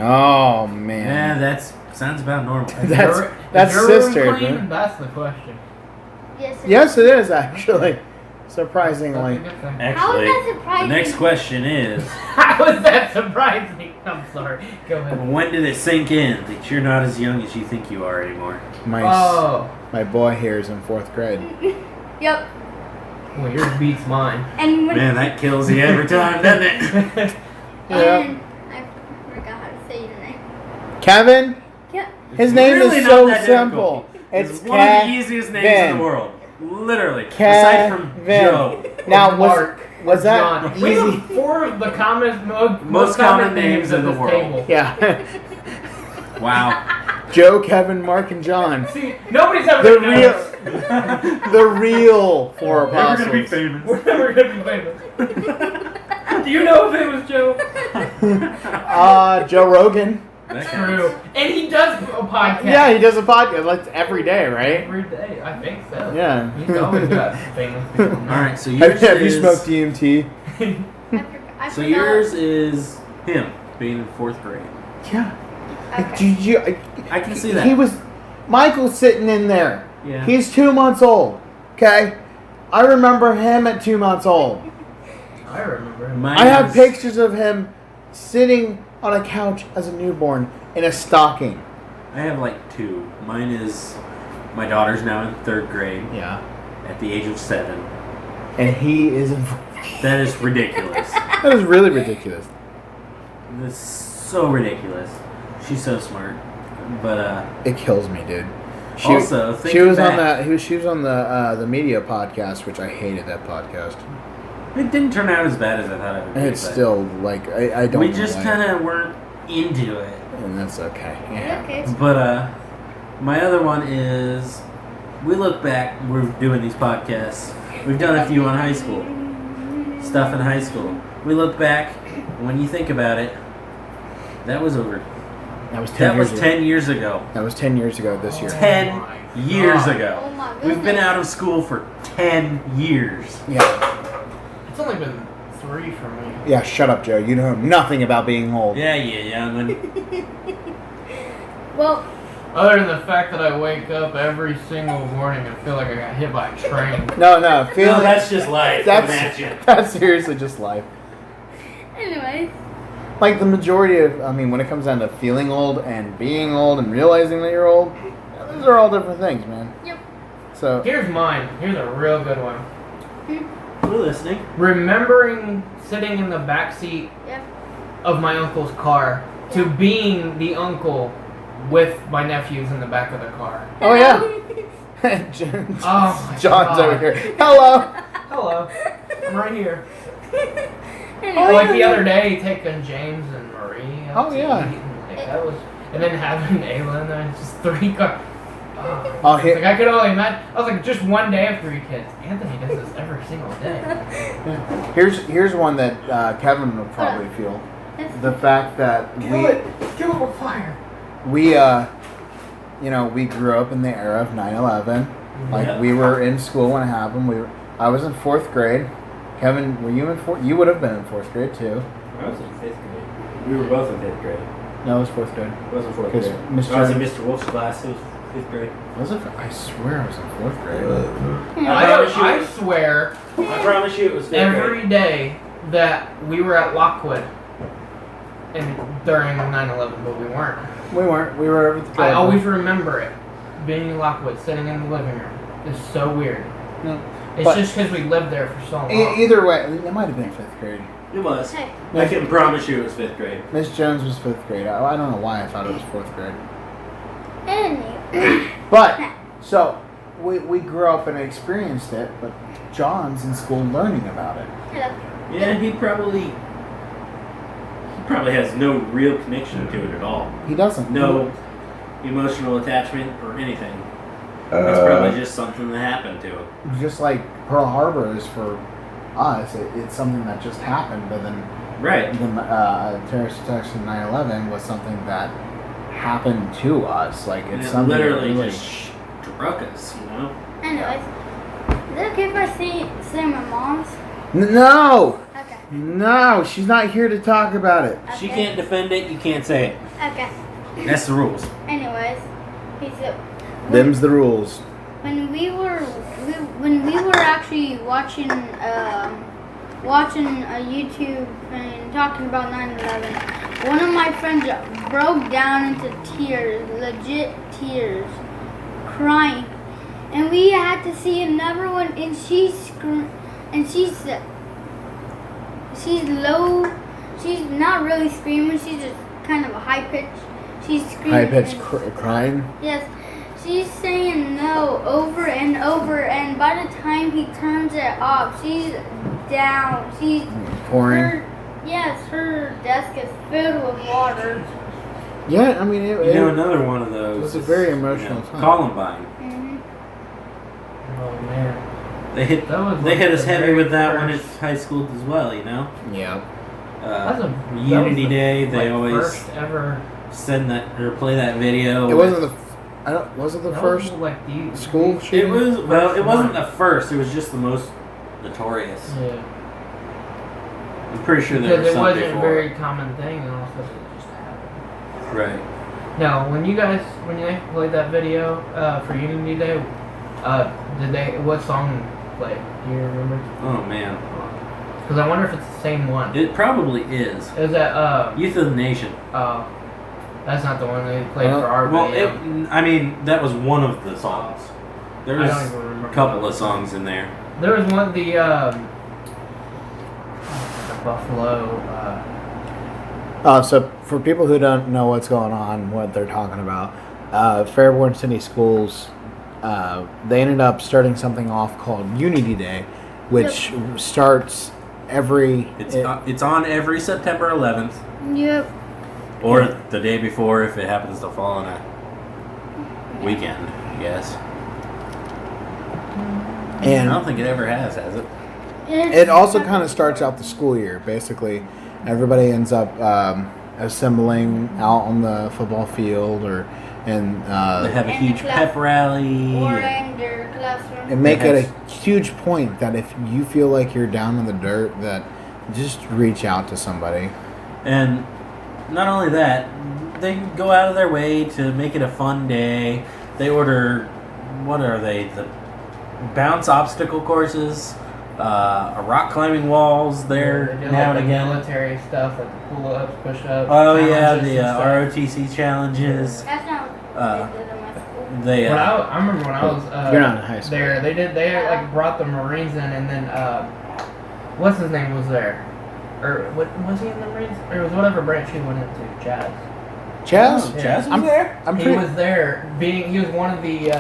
Oh, Yeah, man. that sounds about normal. That's Is your room sister, clean? dude. That's the question. Yes, it is, actually. Surprisingly. That's a good thing. How is Actually, that the surprising? next question is, How is that surprising? I'm sorry. Go ahead. when did it sink in that you're not as young as you think you are anymore? My boy here is in 4th grade. Yep. Well, yours beats mine. And when Man, that kills you every time, doesn't it? and I forgot how to say your name. Kevin? Yeah. His name Really is not so that simple. difficult. It's one of the easiest names in Kevin. the world. Literally. Aside from Joe. Now, Mark. was that John. We easy? have 4 of the most common common names names in at the this world. table. Yeah. Wow. Joe, Kevin, Mark, and John. See, nobody's ever The gonna real, know. the real 4 We're apostles. gonna be famous. We're never gonna be famous. Do you know if it was Joe? Joe Rogan. That True. counts. And he does a podcast. Yeah, he does a podcast like every day, right? Every day, I think so. Yeah. He's always got famous people. Alright, so yours Have you is... smoked DMT? I So forgot. yours is him being in 4th grade. Yeah. Okay. I can see that. He was Michael's sitting in there. Yeah. He's 2 months old. Okay? I remember him at 2 months old. I remember him. Mine I have is- pictures of him sitting on a couch as a newborn in a stocking. I have like 2. Mine is my daughter's now in 3rd grade Yeah. at the age of 7. And he is That is ridiculous. that is really ridiculous. That's so ridiculous. She's so smart. But It kills me, dude. also, she thinking was on back- that. She was on the media podcast, which I hated that podcast. it didn't turn out as bad as I thought it would be. It's but still like I don't. we know just why. kind of weren't into it. and that's okay. Yeah. Okay. But my other one is, we look back. We're doing these podcasts. We've done a few on high school stuff in high school. We look back. When you think about it, that was over. That was 10 That years was ago. 10 years ago. That was 10 years ago this year. 10 years God. ago. Oh my We've been goodness. out of school for 10 years. Yeah. It's only been 3 for me. Yeah. Shut up, Joe. You know nothing about being old. Yeah, young one. Well, Other than the fact that I wake up every single morning and feel like I got hit by a train. No. No, Feeling that's just life. Imagine. that's seriously just life. anyways. Like the majority of, I mean, when it comes down to feeling old and being old and realizing that you're old, those are all different things, man. Yep. So Here's mine. Here's a real good one. We're listening. Remembering sitting in the back seat Yep. of my uncle's car to being the uncle with my nephews in the back of the car. Oh yeah. Oh my John's God. over here. Hello. Hello. I'm right here. Oh, Like yeah. the other day, taking James and Marie out Oh, to yeah. eat, and like that was, and then having Ayla and then just 3 cars. Oh, here- Like I could only imagine. I was like, just one day of 3 kids. Anthony does this every single day. Here's one that Kevin will probably feel. The fact that Kill it with fire. we grew up in the era of 9/11. Like Yeah. we were in school when it happened. I was in 4th grade, Kevin, were you in fourth? You would have been in 4th grade too. I was in 5th grade. We were both in 5th grade. No, it was 4th grade. I was in 4th 'Cause grade. Mr. I was in Mr. Wolf's class. It was 5th grade. Was it? I swear I was in 4th grade. I swear I promise you it was 5th grade. every day that we were at Lockwood and during 9/11, but we weren't. We weren't. We were at the I always remember it. Being in Lockwood, sitting in the living room. It's so weird. No. It's But- just because we lived there for so long. Either way, it might have been 5th grade. It was. Hey. I can promise you it was 5th grade. Miss Jones was 5th grade. I don't know why I thought it was 4th grade. Anyway. But, so, we grew up and experienced it, but John's in school learning about it. Hello. Yeah, he probably has no real connection to it at all. He doesn't. No emotional attachment or anything. It's probably just something that happened to him. Just like Pearl Harbor is for us, it's something that just happened, but then Right. the terrorist attacks in 9/11 was something that happened to us. Like, it's It something literally really, just struck us, you know? Anyways. Is it okay if I say my mom's? No! Okay. No, she's not here to talk about it. She Okay. can't defend it, you can't say it. Okay. That's the rules. Anyways. So, Them's the rules. when we were actually watching a YouTube and talking about 9/11, one of my friends broke down into tears, legit tears, crying, and we had to see another one, and she's low, she's not really screaming, she's just kind of a high pitch. She's screaming. High pitched and- crying. Yes, she's saying no over and over, and by the time he turns it off, she's down. She's Pouring. her desk is filled with water. Yeah, I mean, Another one of those. it was a is, very emotional time. Columbine. Mm-hmm. Oh man. They hit That was they like hit us the heavy very with that one at first- high school as well, you know? Yeah. That was Unity the, Day, they like, always first ever. send that or play that video. It wasn't the. Was it the that first was like the school It shooting? was well. It wasn't one. the first. It was just the most notorious. Yeah. I'm pretty sure there Because was it some wasn't before. a very common thing, and all of a sudden it just happened. Right. Now, when you played that video for Unity Day, what song played? Do you remember? Oh man, Because I wonder if it's the same one. it probably is. Is that Youth of the Nation. that's not the one they played for our Well, video. I mean, that was one of the songs. There I was don't even remember. a couple of songs in there. There was one the Buffalo. So for people who don't know what's going on, what they're talking about, Fairborn City Schools, they ended up starting something off called Unity Day, which starts every. It's on every September 11th, Yep. or the day before if it happens to fall on a weekend. Yes. I and don't think it ever has it? it also kind of starts out the school year. Basically, everybody ends up assembling out on the football field, They have a In huge the class- pep rally. or in their classroom. and make Yes. it a huge point that if you feel like you're down in the dirt, that just reach out to somebody. And not only that, they go out of their way to make it a fun day. They order, what are they? The bounce obstacle courses, rock climbing walls there They do, now like, and the again. military stuff, like the pull-ups, push-ups. Oh yeah, challenges the and stuff. ROTC challenges. That's not Uh, what they did in my school. They I remember when I was You're not in high school. there. They like brought the Marines in, and then what's his name was there, or what was he in the Marines? Or it was whatever branch he went into, Chaz. Chaz, Oh, Chaz was I'm there. I'm He pretty. was there. He was one of the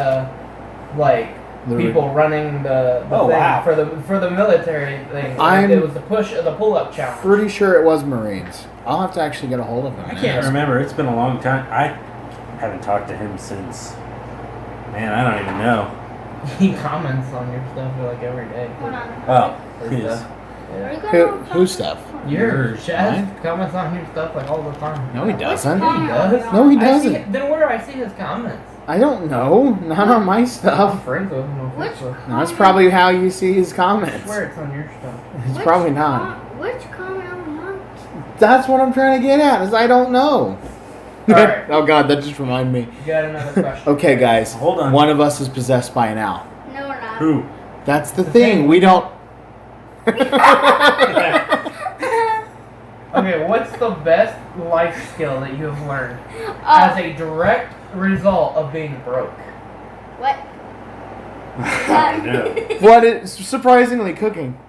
The- people running the Oh, thing wow. for the military thing. I'm- It was the pull-up challenge. Pretty sure it was Marines. I'll have to actually get a hold of him. I and can't ask. remember. It's been a long time. I haven't talked to him since. Man, I don't even know. He comments on your stuff like every day. Hold on. Oh, Or his stuff. Are you Who, gonna whose stuff? Yours. Chaz Mine? comments on your stuff like all the time. No, he doesn't. Yeah, he does. No, he I see doesn't. it- Then where do I see his comments? I don't know. Not on my I'm stuff. friends with him on Which Facebook. No, that's probably how you see his I comments. swear it's on your stuff. It's probably not. Which comment am I on? That's what I'm trying to get at. Is I don't know. Alright. Oh God, that just reminded me. You got another question? Okay, guys. Hold on. One of us is possessed by an owl. No, we're not. Who? That's the The thing. thing. We don't. Okay, what's the best life skill that you have learned Oh, as a direct result of being broke? what? I know. What is surprisingly cooking?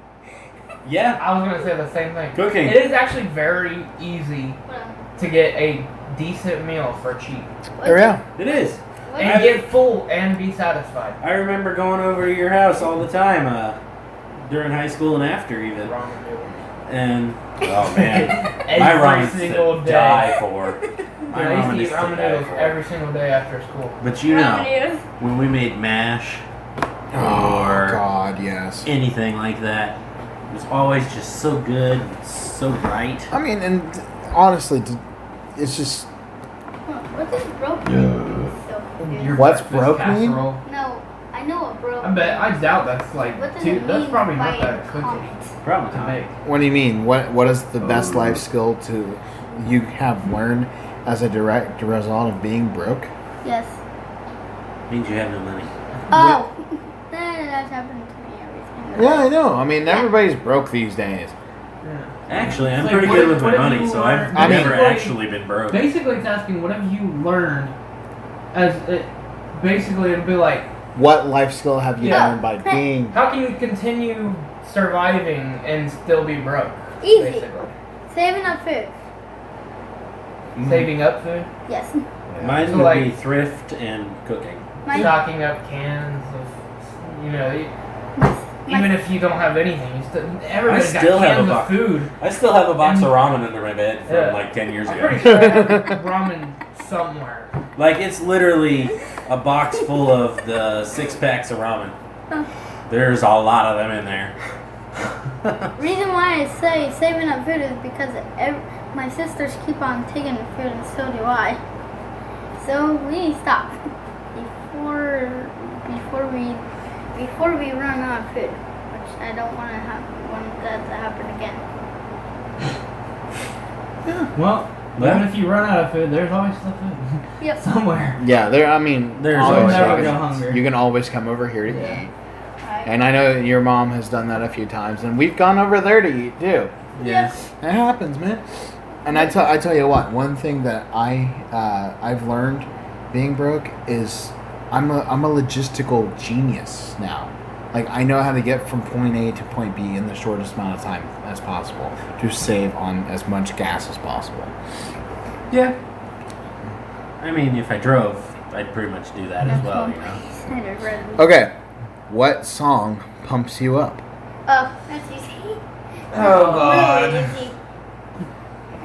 Yeah. I was gonna say the same thing. Cooking. It is actually very easy to get a decent meal for cheap Yeah. It is. and get full and be satisfied. I remember going over to your house all the time during high school and after even. Ramen noodles. And oh man, my Every ramen's single to day. die for. Dude, My I used ramen to is eat to ramen die noodles for. every single day after school. But you know, Ramen when we made mash Oh or God, yes. anything like that, it was always just so good, so bright. I mean, and honestly, it's just What is broken? So Your What's breakfast broke mean? casserole. no, I know what broke. I doubt that's like What does too. it That's mean probably by not that cookie comment? Probably to not. make. What do you mean? What is the best life skill to you have learned as a direct result of being broke? Yes. Means you have no money. Oh, that's happened to me every single Yeah, I know. I mean, Yeah. everybody's broke these days. Actually, I'm It's like, pretty what- good with what my have money, you so I've learned? I mean- never Basically- actually been broke. Basically, it's asking what have you learned as it. Basically, it'll be like, What life skill have you Yeah. learned by being? how can you continue surviving and still be broke? Easy. Basically, Saving up food. saving up food, Yes. Mine So, would like- be thrift and cooking. My, stocking up cans of, my, even if you don't have anything, you still everybody's got still have cans a of box. food. I still have a box And- of ramen under my bed from Yeah. like 10 years I'm ago. pretty sure I have ramen somewhere. Like it's literally a box full of the 6-packs of ramen. There's a lot of them in there. reason why I say saving up food is because my sisters keep on taking the food, and so do I. So we need to stop before we run out of food, which I don't want that to happen again. Well, Well- even if you run out of food, there's always still food Yep. somewhere. Yeah, there. I mean, There's always always never options. go hungry. You can always come over here to Yeah. eat. And I know your mom has done that a few times, and we've gone over there to eat too. Yes. It happens, man. And I tell you what, one thing that I've learned being broke is I'm a logistical genius now. Like I know how to get from point A to point B in the shortest amount of time as possible to save on as much gas as possible. Yeah. I mean, if I drove, I'd pretty much do that as well, you know. Okay, what song pumps you up? Oh, that's easy. Oh God. Really easy.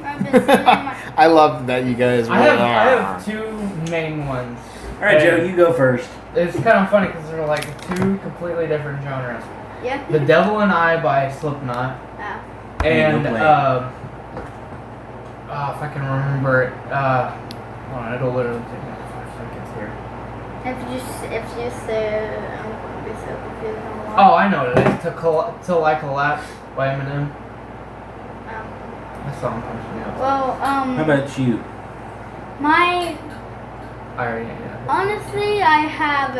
I'm just sitting in my- I love that you guys. I have two main ones. All right, Joe, you go first. It's kind of funny because they're like two completely different genres. Yeah. The Devil and I by Slipknot, Ah. and Ain't no if I can remember it, hold on, it'll literally take me 5 seconds here. If you say I'm gonna be so confused on why. Oh, I know what it is. Till I Collapse by Eminem. That song pumps me up. Well, How about you? my I already yeah. honestly, I have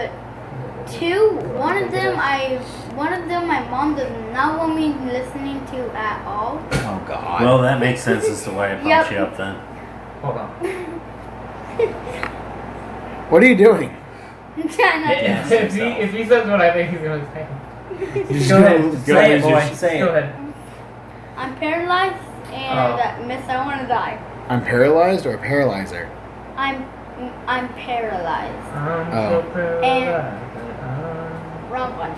two. One of them my mom does not want me listening to at all. Oh God. Well, that makes sense as to why it pumps Yep. you up then. Hold on. What are you doing? I'm trying not to. Yeah. If he says what I think he's gonna say, Just go ahead. go Say ahead, it, boy. say Go it. ahead. I'm paralyzed and miss I want to die. I'm paralyzed or paralyzer? I'm paralyzed. I'm Oh. so proud. Wrong one.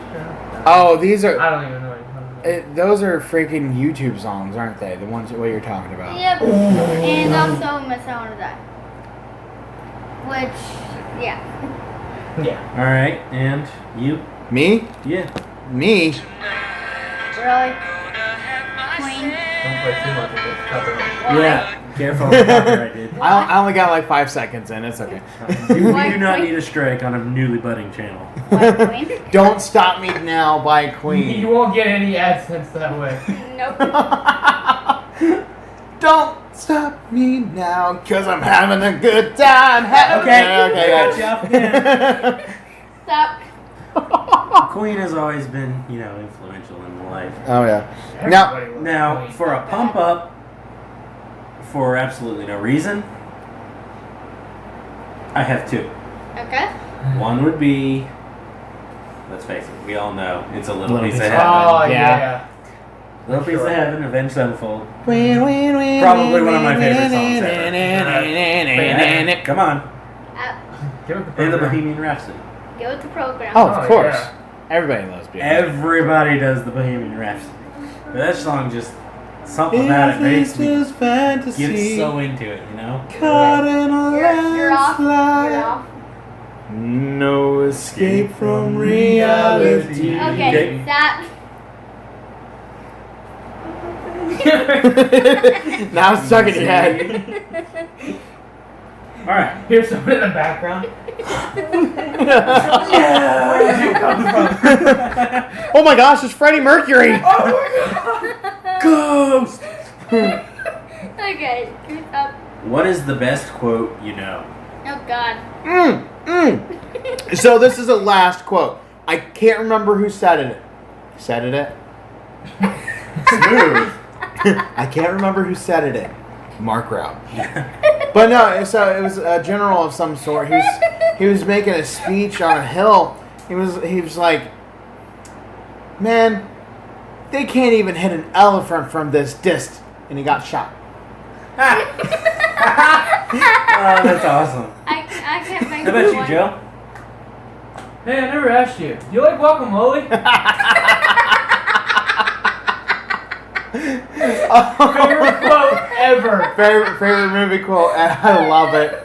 Oh, these are. I don't even know what you're talking about. Those are freaking YouTube songs, aren't they? The ones what you're talking about. Yep. And also miss I want to die. Which, yeah. Yeah. All right, and you? Me? Yeah. Me? Really? play too much of it. Copyright. Yeah, careful of the copyright, dude. I only got like 5 seconds in. It's okay. You Why do not Queen? need a strike on a newly budding channel. Why Queen? Don't Stop Me Now by You Queen. won't get any AdSense that way. Nope. Don't stop me now, cause I'm having a good time. Okay, okay. got you off again. Stop. Queen has always been, influential in my life. Oh yeah. Everybody loves Now, Queen. for a pump up, for absolutely no reason, I have two. Okay. One would be, let's face it, we all know it's a little piece of heaven. Oh, Yeah. yeah. Little piece of heaven, Avenged Sevenfold. Probably Probably one of my favorite songs ever. Come on, Give it the and the program. Bohemian Rhapsody. Go with the program. Oh, of Oh, course. yeah. Everybody loves Bohemian. Everybody does the Bohemian Rhapsody. But that song just, something about it makes me just fantasy. get so into it, Caught in a You're off. You're landslide. off. No escape from reality. Okay. Stop. Now it's stuck in your head. Alright. Here's someone in the background. Where did you come from? Oh my gosh, it's Freddie Mercury. Ghost! Okay. Stop. What is the best quote you know? Oh God. So this is a last quote. I can't remember who said it. Said it? Smooth. I can't remember who said it. Mark Route. But no, so it was a general of some sort. He was making a speech on a hill. He was like, man, they can't even hit an elephant from this distance, and he got shot. Oh, that's awesome. I can't think How of about you, one. Joe? Hey, I never asked you. Do you like guacamole? Favorite quote ever. Favorite movie quote, and I love it.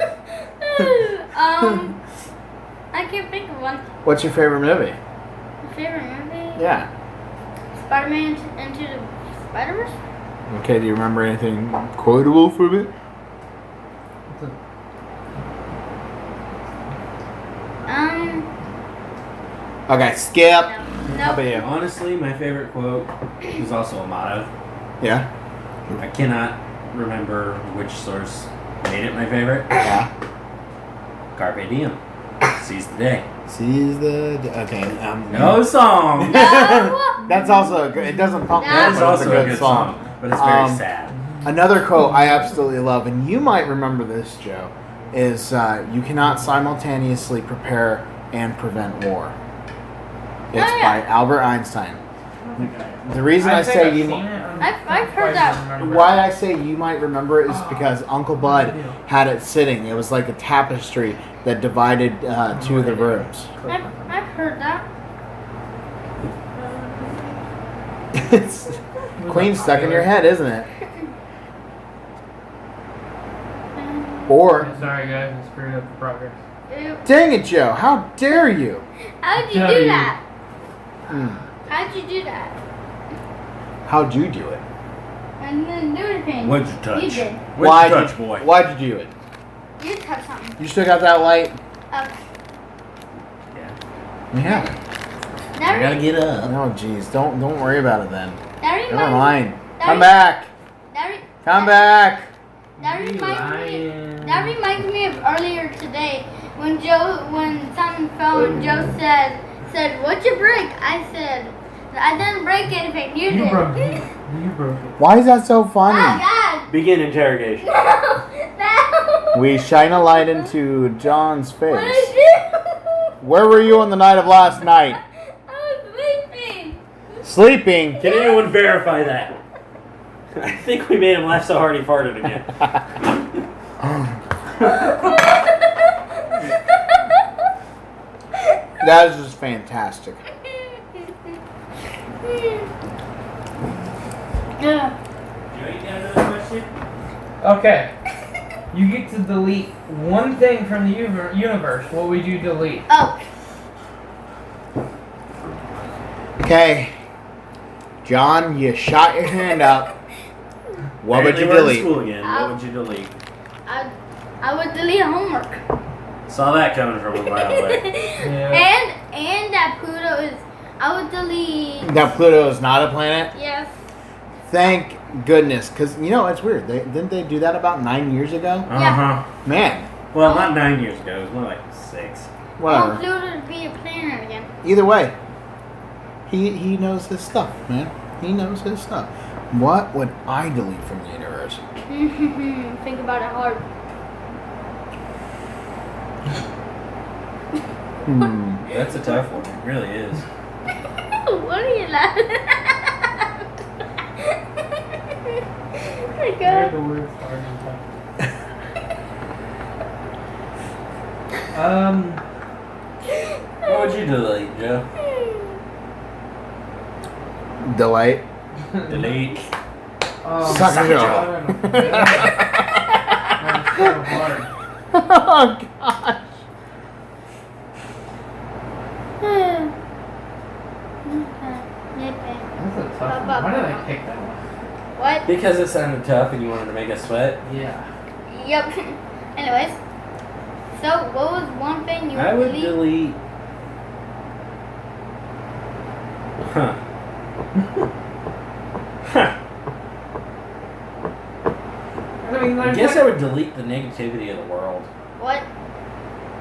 I can't think of one. What's your favorite movie? My favorite movie? Yeah. Spider-Man Into the Spider-Verse? Okay, do you remember anything quotable from it? Okay, skip. No. How about you? Honestly, my favorite quote is also a motto. Yeah. I cannot remember which source made it my favorite. Yeah. Carpe diem. Seize the day. Seize the. Okay. No song. No. That's also good. It doesn't pump me No. up, That is but it's also a good song, but it's very sad. Another quote I absolutely love, and you might remember this, Joe, is you cannot simultaneously prepare and prevent war. It's Oh, yeah. by Albert Einstein. The reason I think say I've you, seen it. I've heard that. why I say you might remember it is because Uncle Bud had it sitting. It was like a tapestry that divided two of the rooms. I've heard that. It's Queen stuck in your head, isn't it? Or, Sorry guys, I screwed up the progress. dang it, Joe! How dare you? How'd you Tell do you. that? Hmm. How'd you do that? How'd you do it? I didn't do anything. What'd you touch? You did. What'd you touch, boy? Why'd you do it? You touched something. You still got that light? Okay. Yeah. That, I gotta get up. No, jeez, don't worry about it then. that Never reminds mind. that Come re- back. That, re- Come back. that You reminds me. lying. That reminds me of earlier today when something fell and Joe said, "What'd you break?" I said, "I didn't break anything. You You did." broke it. You broke it. Why is that so funny? Oh God! Begin interrogation. No! No! We shine a light into John's What did face. I do? Where were you on the night of last night? I was sleeping. Sleeping. Can anyone verify that? I think we made him laugh so hard he farted again. That is just fantastic. Yeah. Okay. You get to delete one thing from the universe. What would you delete? Oh. Okay. John, you shot your hand up. What would you Apparently we're in delete? school again. What would you delete? I would delete homework. Saw that coming from a mile away. Yeah. And that Pluto is. I would delete. That Pluto is not a planet? Yes. Thank goodness. Because, it's weird. Didn't they do that about 9 years ago? Uh-huh. Man. Well, not 9 years ago. It was more like 6. Whatever. Oh, Pluto would be a planet again. Either way. He knows his stuff, man. He knows his stuff. What would I delete from the universe? Think about it hard. That's a tough one. It really is. What are you laughing at? Oh my Heard god. the word starting What would you delete, Joe? Delight. Delete. Suck it up. That's so hard. Oh, gosh. That's a tough one. Why did I pick that one? What? Because it sounded tough and you wanted to make us sweat? Yeah. Yep. Anyways. So, what was one thing you I would delete? delete... Huh. I mean, I guess I would delete the negativity of the world. What?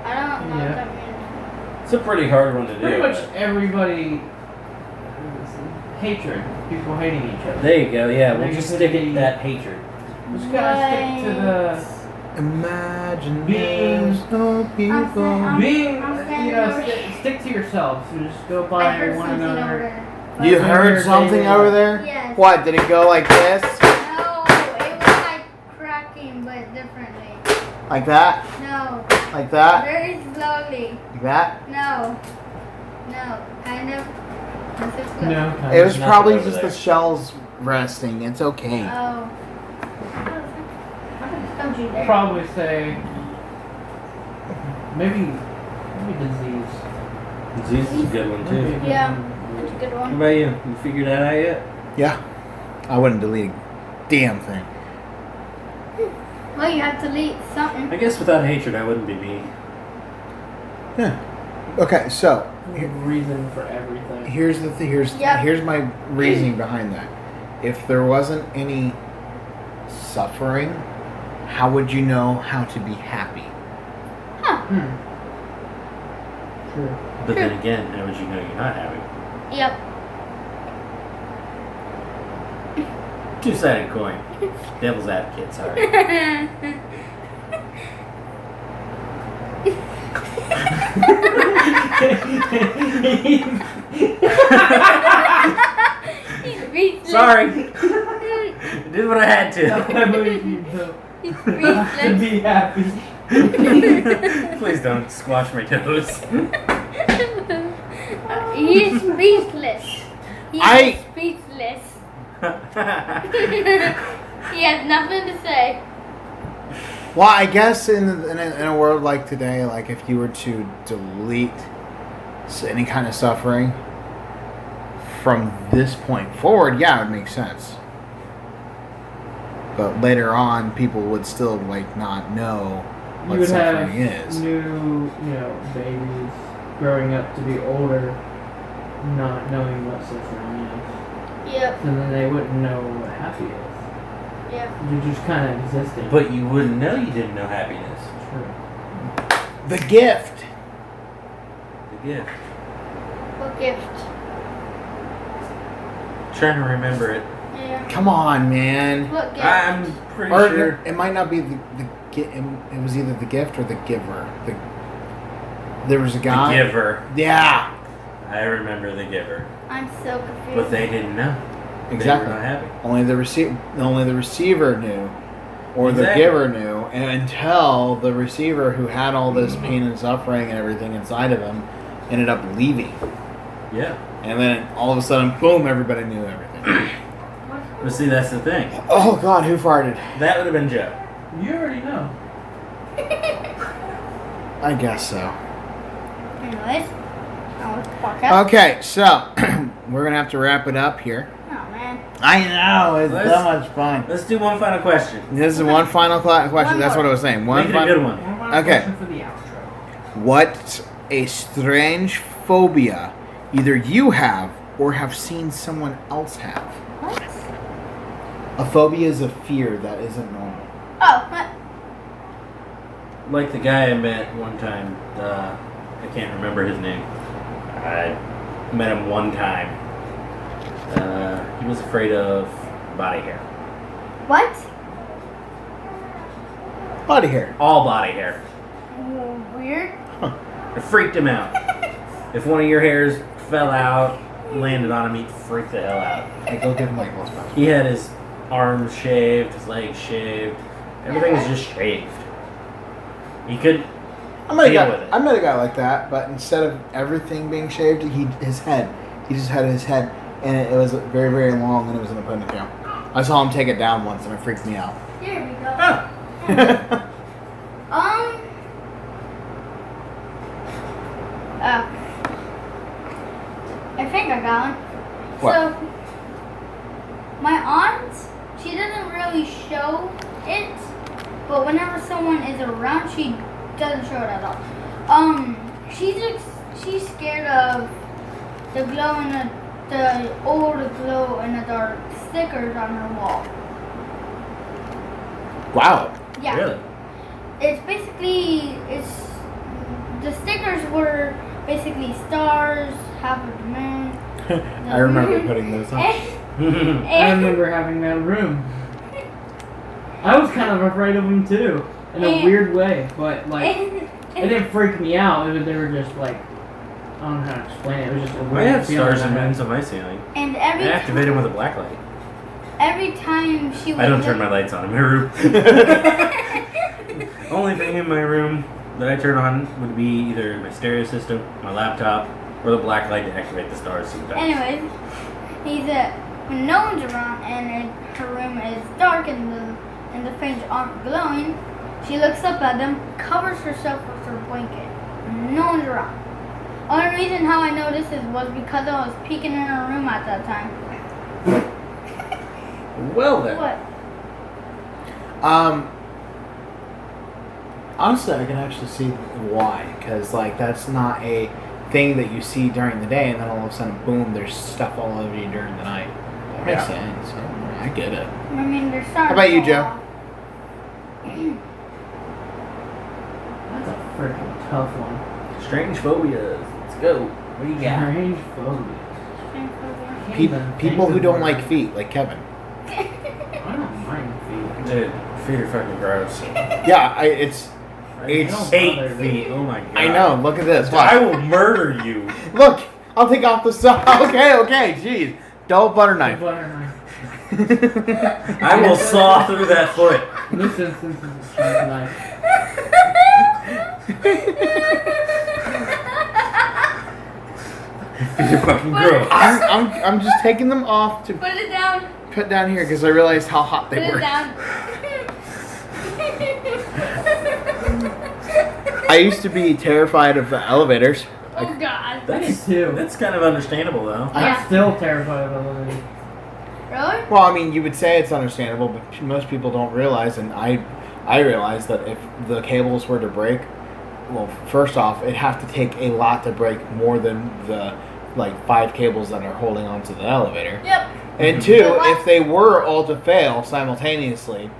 I don't know what Yeah. that means. It's a pretty hard one to do. pretty much but- everybody. Hatred. People hating each other. There you go, yeah. We'll just stick Negativity. at that hatred. We just gotta stick to the Imagine Being- there's no people. being. I'm standing You know, over stick to yourself. So just go I by heard one something another. over there. You Like heard David. something over there? Yes. What? Did it go like this? No, it was like cracking, but differently. Like that? No, Like that? very slowly. Like that? No, kind of. This is slow. No. It was Nothing probably over just there. the shells resting. It's okay. Oh. Don't you dare. Probably say. Maybe disease. Disease is a good one, too. Maybe Yeah. That's a good What one. about you? You figured that out yet? Yeah. I wouldn't delete a damn thing. Well, you have to delete something. I guess without hatred, I wouldn't be me. Yeah. Okay, so Reason for everything. here's the Yep. here's my reasoning behind that. If there wasn't any suffering, how would you know how to be happy? True. But then again, how would you know you're not happy? Yep. Two-sided coin. Devil's advocate, sorry. He's speechless. Sorry. Did what I had to. I believe you do. He's To speechless. be happy. Please don't squash my toes. He's speechless. He's speechless. He has nothing to say. Well, I guess in a world like today, like if you were to delete any kind of suffering from this point forward, yeah, it would make sense. But later on, people would still like not know You what would have suffering is. new, babies growing up to be older, not knowing what suffering is. Yep. And then they wouldn't know what happy is. Yep. You're just kind of existing. But you wouldn't know you didn't know happiness. True. The gift. The gift. What gift? Trying to remember it. Yeah. Come on, man. What gift? I'm pretty Or sure. it might not be the it was either the gift or the giver. There was a guy. The giver. Yeah. I remember the giver. I'm so confused. But they didn't know. Exactly. They were not happy. Only the receiver knew, or the Exactly. giver knew, and until the receiver who had all this pain and suffering and everything inside of him ended up leaving, Yeah. and then all of a sudden, boom! Everybody knew everything. But see, that's the thing. Oh God, who farted? That would have been Joe. You already know. I guess so. Anyways, I was podcast. Okay, so we're gonna have to wrap it up here. Oh man. I know, it's Let's- so much fun. Let's do one final question. This is one final question. One That's more. what I was saying. Make it a good one. One final Okay. question for the outro. What's a strange phobia either you have or have seen someone else have? What? A phobia is a fear that isn't normal. Oh, what? Like the guy I met one time. I can't remember his name. I met him one time. He was afraid of body hair. What? Body hair. All body hair. Weird. It freaked him out. If one of your hairs fell out, landed on him, he'd freak the hell out. Hey, go give him my clothes back. He had his arms shaved, his legs shaved. Everything was just shaved. He could I met deal with it. a guy like that, but instead of everything being shaved, he just had his head, and it was very, very long, and it was in a ponytail. I saw him take it down once, and it freaked me out. Here we go. Oh. I think I got one. What? So, my aunt, she doesn't really show it, but whenever someone is around, she doesn't show it at all. She's scared of the the old glow in the dark stickers on her wall. Wow. Yeah. Really? It's the stickers were basically stars, half of the moon. I remember putting those on. I And, remember having that room. I was kind of afraid of them too, in a And- weird way, but like it and, didn't freak me out. They were just like, I don't know how to explain it. It was just a I weird have feeling stars I and had. moons on my ceiling. and I every activate them with a black light. every time she would I don't look- turn my lights on in my room. Only thing in my room that I turn on would be either my stereo system, my laptop, or the black light to activate the stars sometimes. Anyways, he said when no one's around and her room is dark and the frames aren't glowing, she looks up at them, covers herself with her blanket. No one's around. Only reason how I know this was because I was peeking in her room at that time. Well then. What? Honestly, I can actually see why, because like that's not a thing that you see during the day, and then all of a sudden, boom, there's stuff all over you during the night. That makes sense. I get it. I mean, they're starting. How about you, to Joe? fall off. That's a freaking tough one. Strange phobias. Let's go. What do you got? Strange phobia. Can't even People think who of don't one. like feet, like Kevin. I don't mind feet. Dude, feet are fucking gross. Yeah, it's. They It's don't 8 bother me. feet. Oh my god. I know. Look at this. I Watch. will murder you. Look, I'll take off the side. Okay, jeez. Double butter The knife. butter knife. I will saw through that foot. In this instance, it's a straight knife. Feet are fucking gross. I'm just taking them off to Put it down. put down here because I realized how hot Put they it were. down. I used to be terrified of the elevators. Oh God. That's, too. that's kind of understandable though. I'm Yeah. still terrified of elevators. Really? Well, I mean, you would say it's understandable, but most people don't realize, and I realize that if the cables were to break, well, first off, it'd have to take a lot to break more than the like 5 cables that are holding onto the elevator. Yep. And 2, if they were all to fail simultaneously,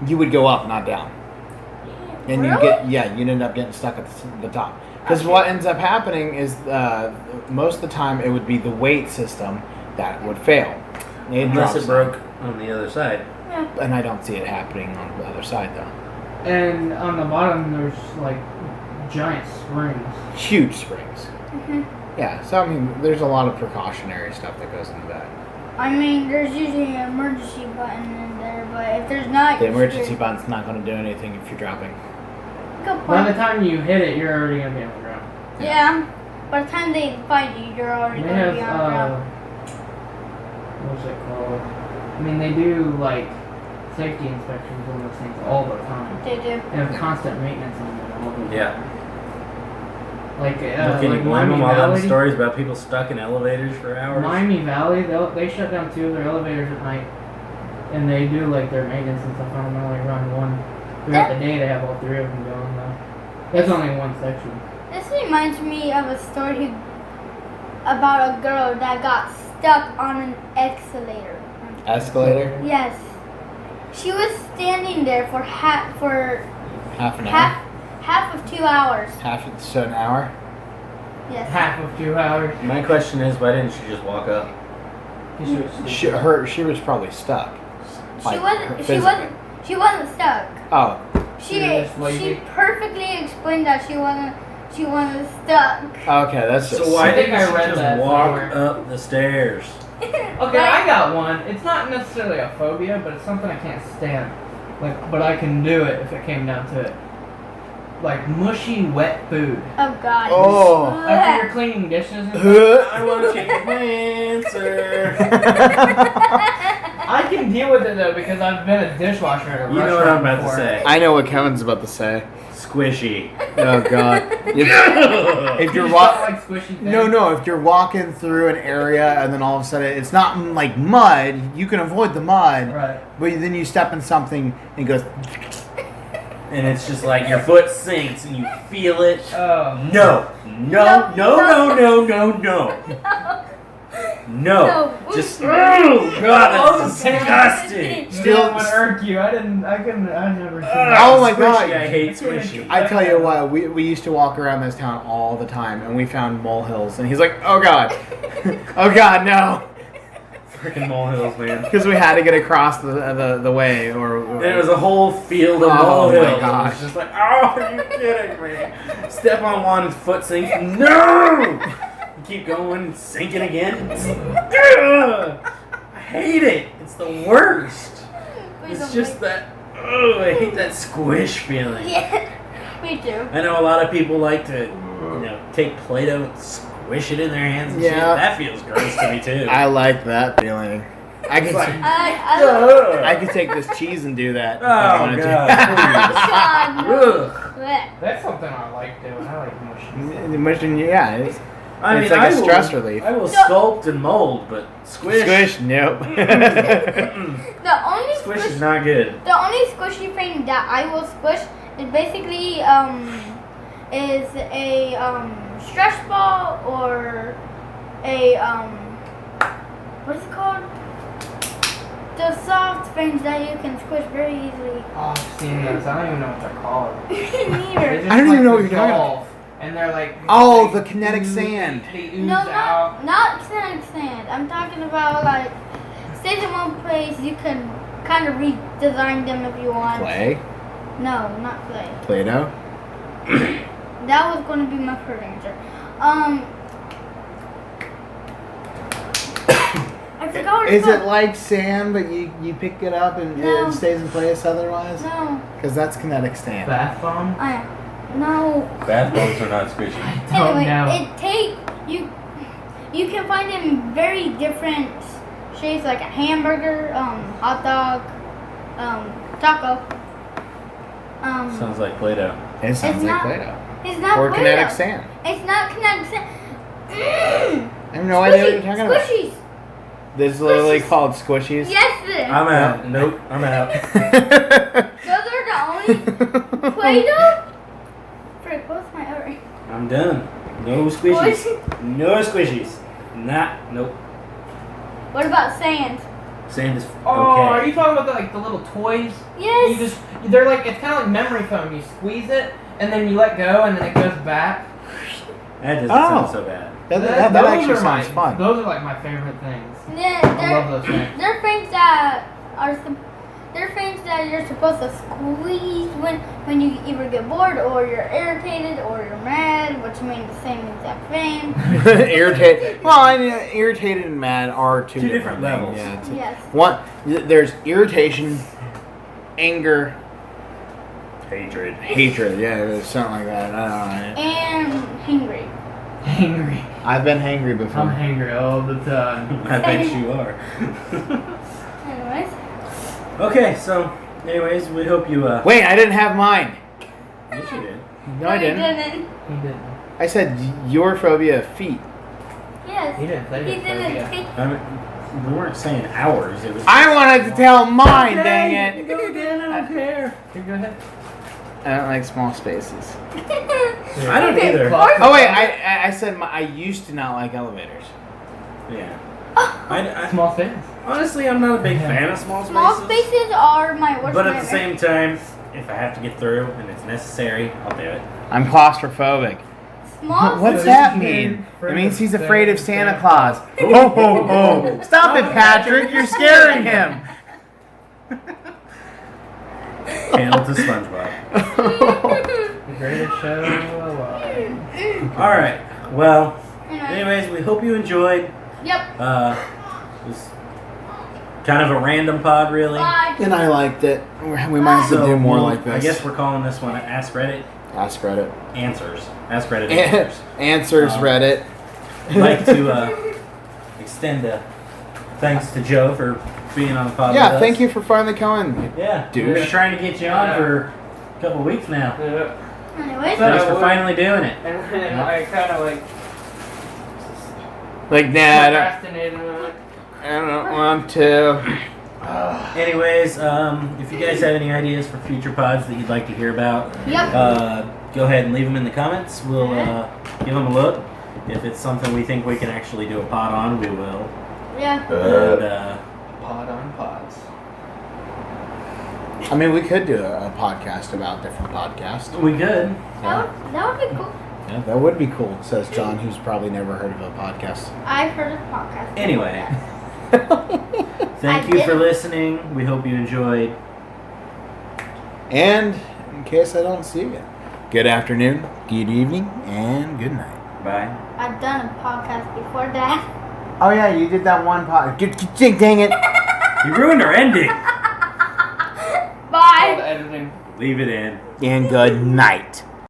you would go up, not down. And Really? you'd end up getting stuck at the top. Because what ends up happening is most of the time it would be the weight system that would fail. Unless drops it broke on the other side. Yeah. and I don't see it happening on the other side though. And on the bottom, there's like giant springs. Huge springs. Mhm. Yeah, so I mean, there's a lot of precautionary stuff that goes into that. I mean, there's usually an emergency button in there, but if there's not, The you're emergency screwed. button's not going to do anything if you're dropping. Good By the point. time you hit it, you're already gonna be on the ground. Yeah. By the time they find you, you're already They going to have be on the ground. what's it called? I mean, they do like safety inspections on those things all the time. They do. They have constant maintenance on it all the time. Yeah. Like, Can you like blame them Miami all them Valley. stories about people stuck in elevators for hours? Miami Valley, they shut down 2 of their elevators at night, and they do like their maintenance and stuff on them. They only run one throughout the day. They have all 3 of them going though. That's only one section. This reminds me of a story about a girl that got stuck on an escalator. Escalator? Yes. She was standing there for Half an hour? half of 2 hours. So an hour? Yes. Half of 2 hours. My question is, why didn't she just walk up? She was probably stuck. She wasn't stuck. Oh. She was lazy. perfectly explained that she wasn't stuck. Okay, that's just. So why I think didn't I she read just that walk somewhere. up the stairs? Okay, I got one. It's not necessarily a phobia, but it's something I can't stand. Like, but I can do it if it came down to it. Like mushy, wet food. Oh God. Oh. After you're cleaning dishes and stuff, I want to change my answer. I can deal with it though because I've been a dishwasher at a You restaurant know what I'm about before. to say. I know what Kevin's about to say. Squishy. Oh God. If You you're just walking. don't like squishy things? No. If you're walking through an area and then all of a sudden it's not like mud, you can avoid the mud. Right. But then you step in something and it goes. And it's just like your foot sinks and you feel it. Oh. No. No. Just. Oh God, that's disgusting. Still would irk you. I never seen that. Oh my Squishy, God. I hate squishy. I tell you what, we used to walk around this town all the time and we found molehills and he's like, oh God. Oh God, no. Freaking molehills, man. Because we had to get across the way or. There was a whole field of Oh, my molehills. It gosh. was just like, oh, are you kidding me? Step on one, foot sinks. No! Keep going, sinking again. Ugh! I hate it. It's the worst. It's just that. Oh, I hate that squish feeling. Yeah. Me too. I know a lot of people like to, take Play-Doh and squish it in their hands and shit. Yeah. That feels gross to me too. I like that feeling. I could. Like- I could take this cheese and do that. if I Oh, wanted to. God. Ugh. Blech. That's something I like doing. I like mushy. Imagine, yeah, it's I like a stress relief. I will sculpt and mold, but squish. Squish, nope. Mm-mm. The only Squish squish, is not good. the only squishy thing that I will squish is basically is a stress ball or a what is it called? The soft things that you can squish very easily. Oh, I've seen those. I don't even know what they're called. Neither. They I don't even know what just you're talking about. dissolve, and they're like. Oh, they the kinetic ooze- sand. They ooze No, out. not kinetic sand. I'm talking about like stays in one place. You can kind of redesign them if you want. Clay, No, not clay. Play-Doh. That was going to be my first answer. I forgot what it's Is it called. like sand, but you pick it up and No. it stays in place otherwise? No. Because that's kinetic sand. Bath bomb. No. Bath bombs are not squishy. Don't Anyway, know. you can find them in very different shapes, like a hamburger, hot dog, taco. Sounds like Play-Doh. It sounds It's like not- Play-Doh. It's not Or Play-Doh. kinetic sand. It's not kinetic sand. I have no idea what you're talking about. Squishies. This is literally Squishies. called squishies. Yes, it is. I'm out. Nope, I'm out. Those are the only Play-Doh. Frick, what's my other? I'm done. No squishies. No squishies. Nope. What about sand? Sand is okay. Oh, are you talking about the little toys? Yes. They're like, it's kind of like memory foam. You squeeze it and then you let go and then it goes back. That doesn't Oh. sound so bad. That Those actually are sounds fun. Those are like my favorite things. Yeah, I love those things. they're things that are they're things that you're supposed to squeeze when you either get bored or you're irritated or you're mad, which mean the same exact thing. Irritated. Well, I mean, irritated and mad are two different things. levels. Yeah. It's Yes. one. There's irritation, anger, hatred. Yeah, there's something like that. I don't know. And hungry. Hangry. I've been hangry before. I'm hangry all the time. I bet you are. Anyways. Okay, so, anyways, we hope you, Wait, I didn't have mine. Yes, you did. No, I didn't. He didn't. I said your phobia of feet. Yes. He didn't say He his didn't phobia. take. I mean, we weren't saying ours. It was. I wanted to tell mine, Okay, dang you it. go again. I don't care. You go ahead. I don't like small spaces. I don't either. Oh wait, I said I used to not like elevators. Yeah. Small things. Honestly, I'm not a big fan of small spaces. Small spaces are my worst But at the nightmare. same time, if I have to get through and it's necessary, I'll do it. I'm claustrophobic. Small What's So that he's mean? afraid It means of he's afraid of Santa Santa Claus. Ho ho ho! Stop it, Patrick! You're scaring him. Hail to SpongeBob. The greatest show alive. All right. Well, Anyway. anyways, we hope you enjoyed. Yep. It was kind of a random pod, really. Bye. And I liked it. We might have to do more like this. I guess we're calling this one Ask Reddit Ask Reddit. Answers. Ask Reddit Answers. Answers Reddit. I'd like to extend a thanks to Joe for being on the pod with Yeah, us. thank you for finally coming. Yeah, Douche. we've been trying to get you on for a couple of weeks now. Yeah. Anyway. So- Thanks for finally doing it. And I kind of like Like, nah, procrastinated on it. I don't want to. Anyways, if you guys have any ideas for future pods that you'd like to hear about, Yep. go ahead and leave them in the comments. We'll give them a look. If it's something we think we can actually do a pod on, we will. Yeah. And, Pod on pods. I mean, we could do a podcast about different podcasts. we could. Yeah. That would be cool. Yeah, that would be cool, says John, who's probably never heard of a podcast. I've heard of podcasts. Anyway. I Thank you did. for listening. We hope you enjoyed. And in case I don't see you, good afternoon, good evening, and good night. Bye. I've done a podcast before that. Oh yeah, you did that one podcast. Dang it! You ruined our ending. All the Bye. editing. Leave it in. And good night.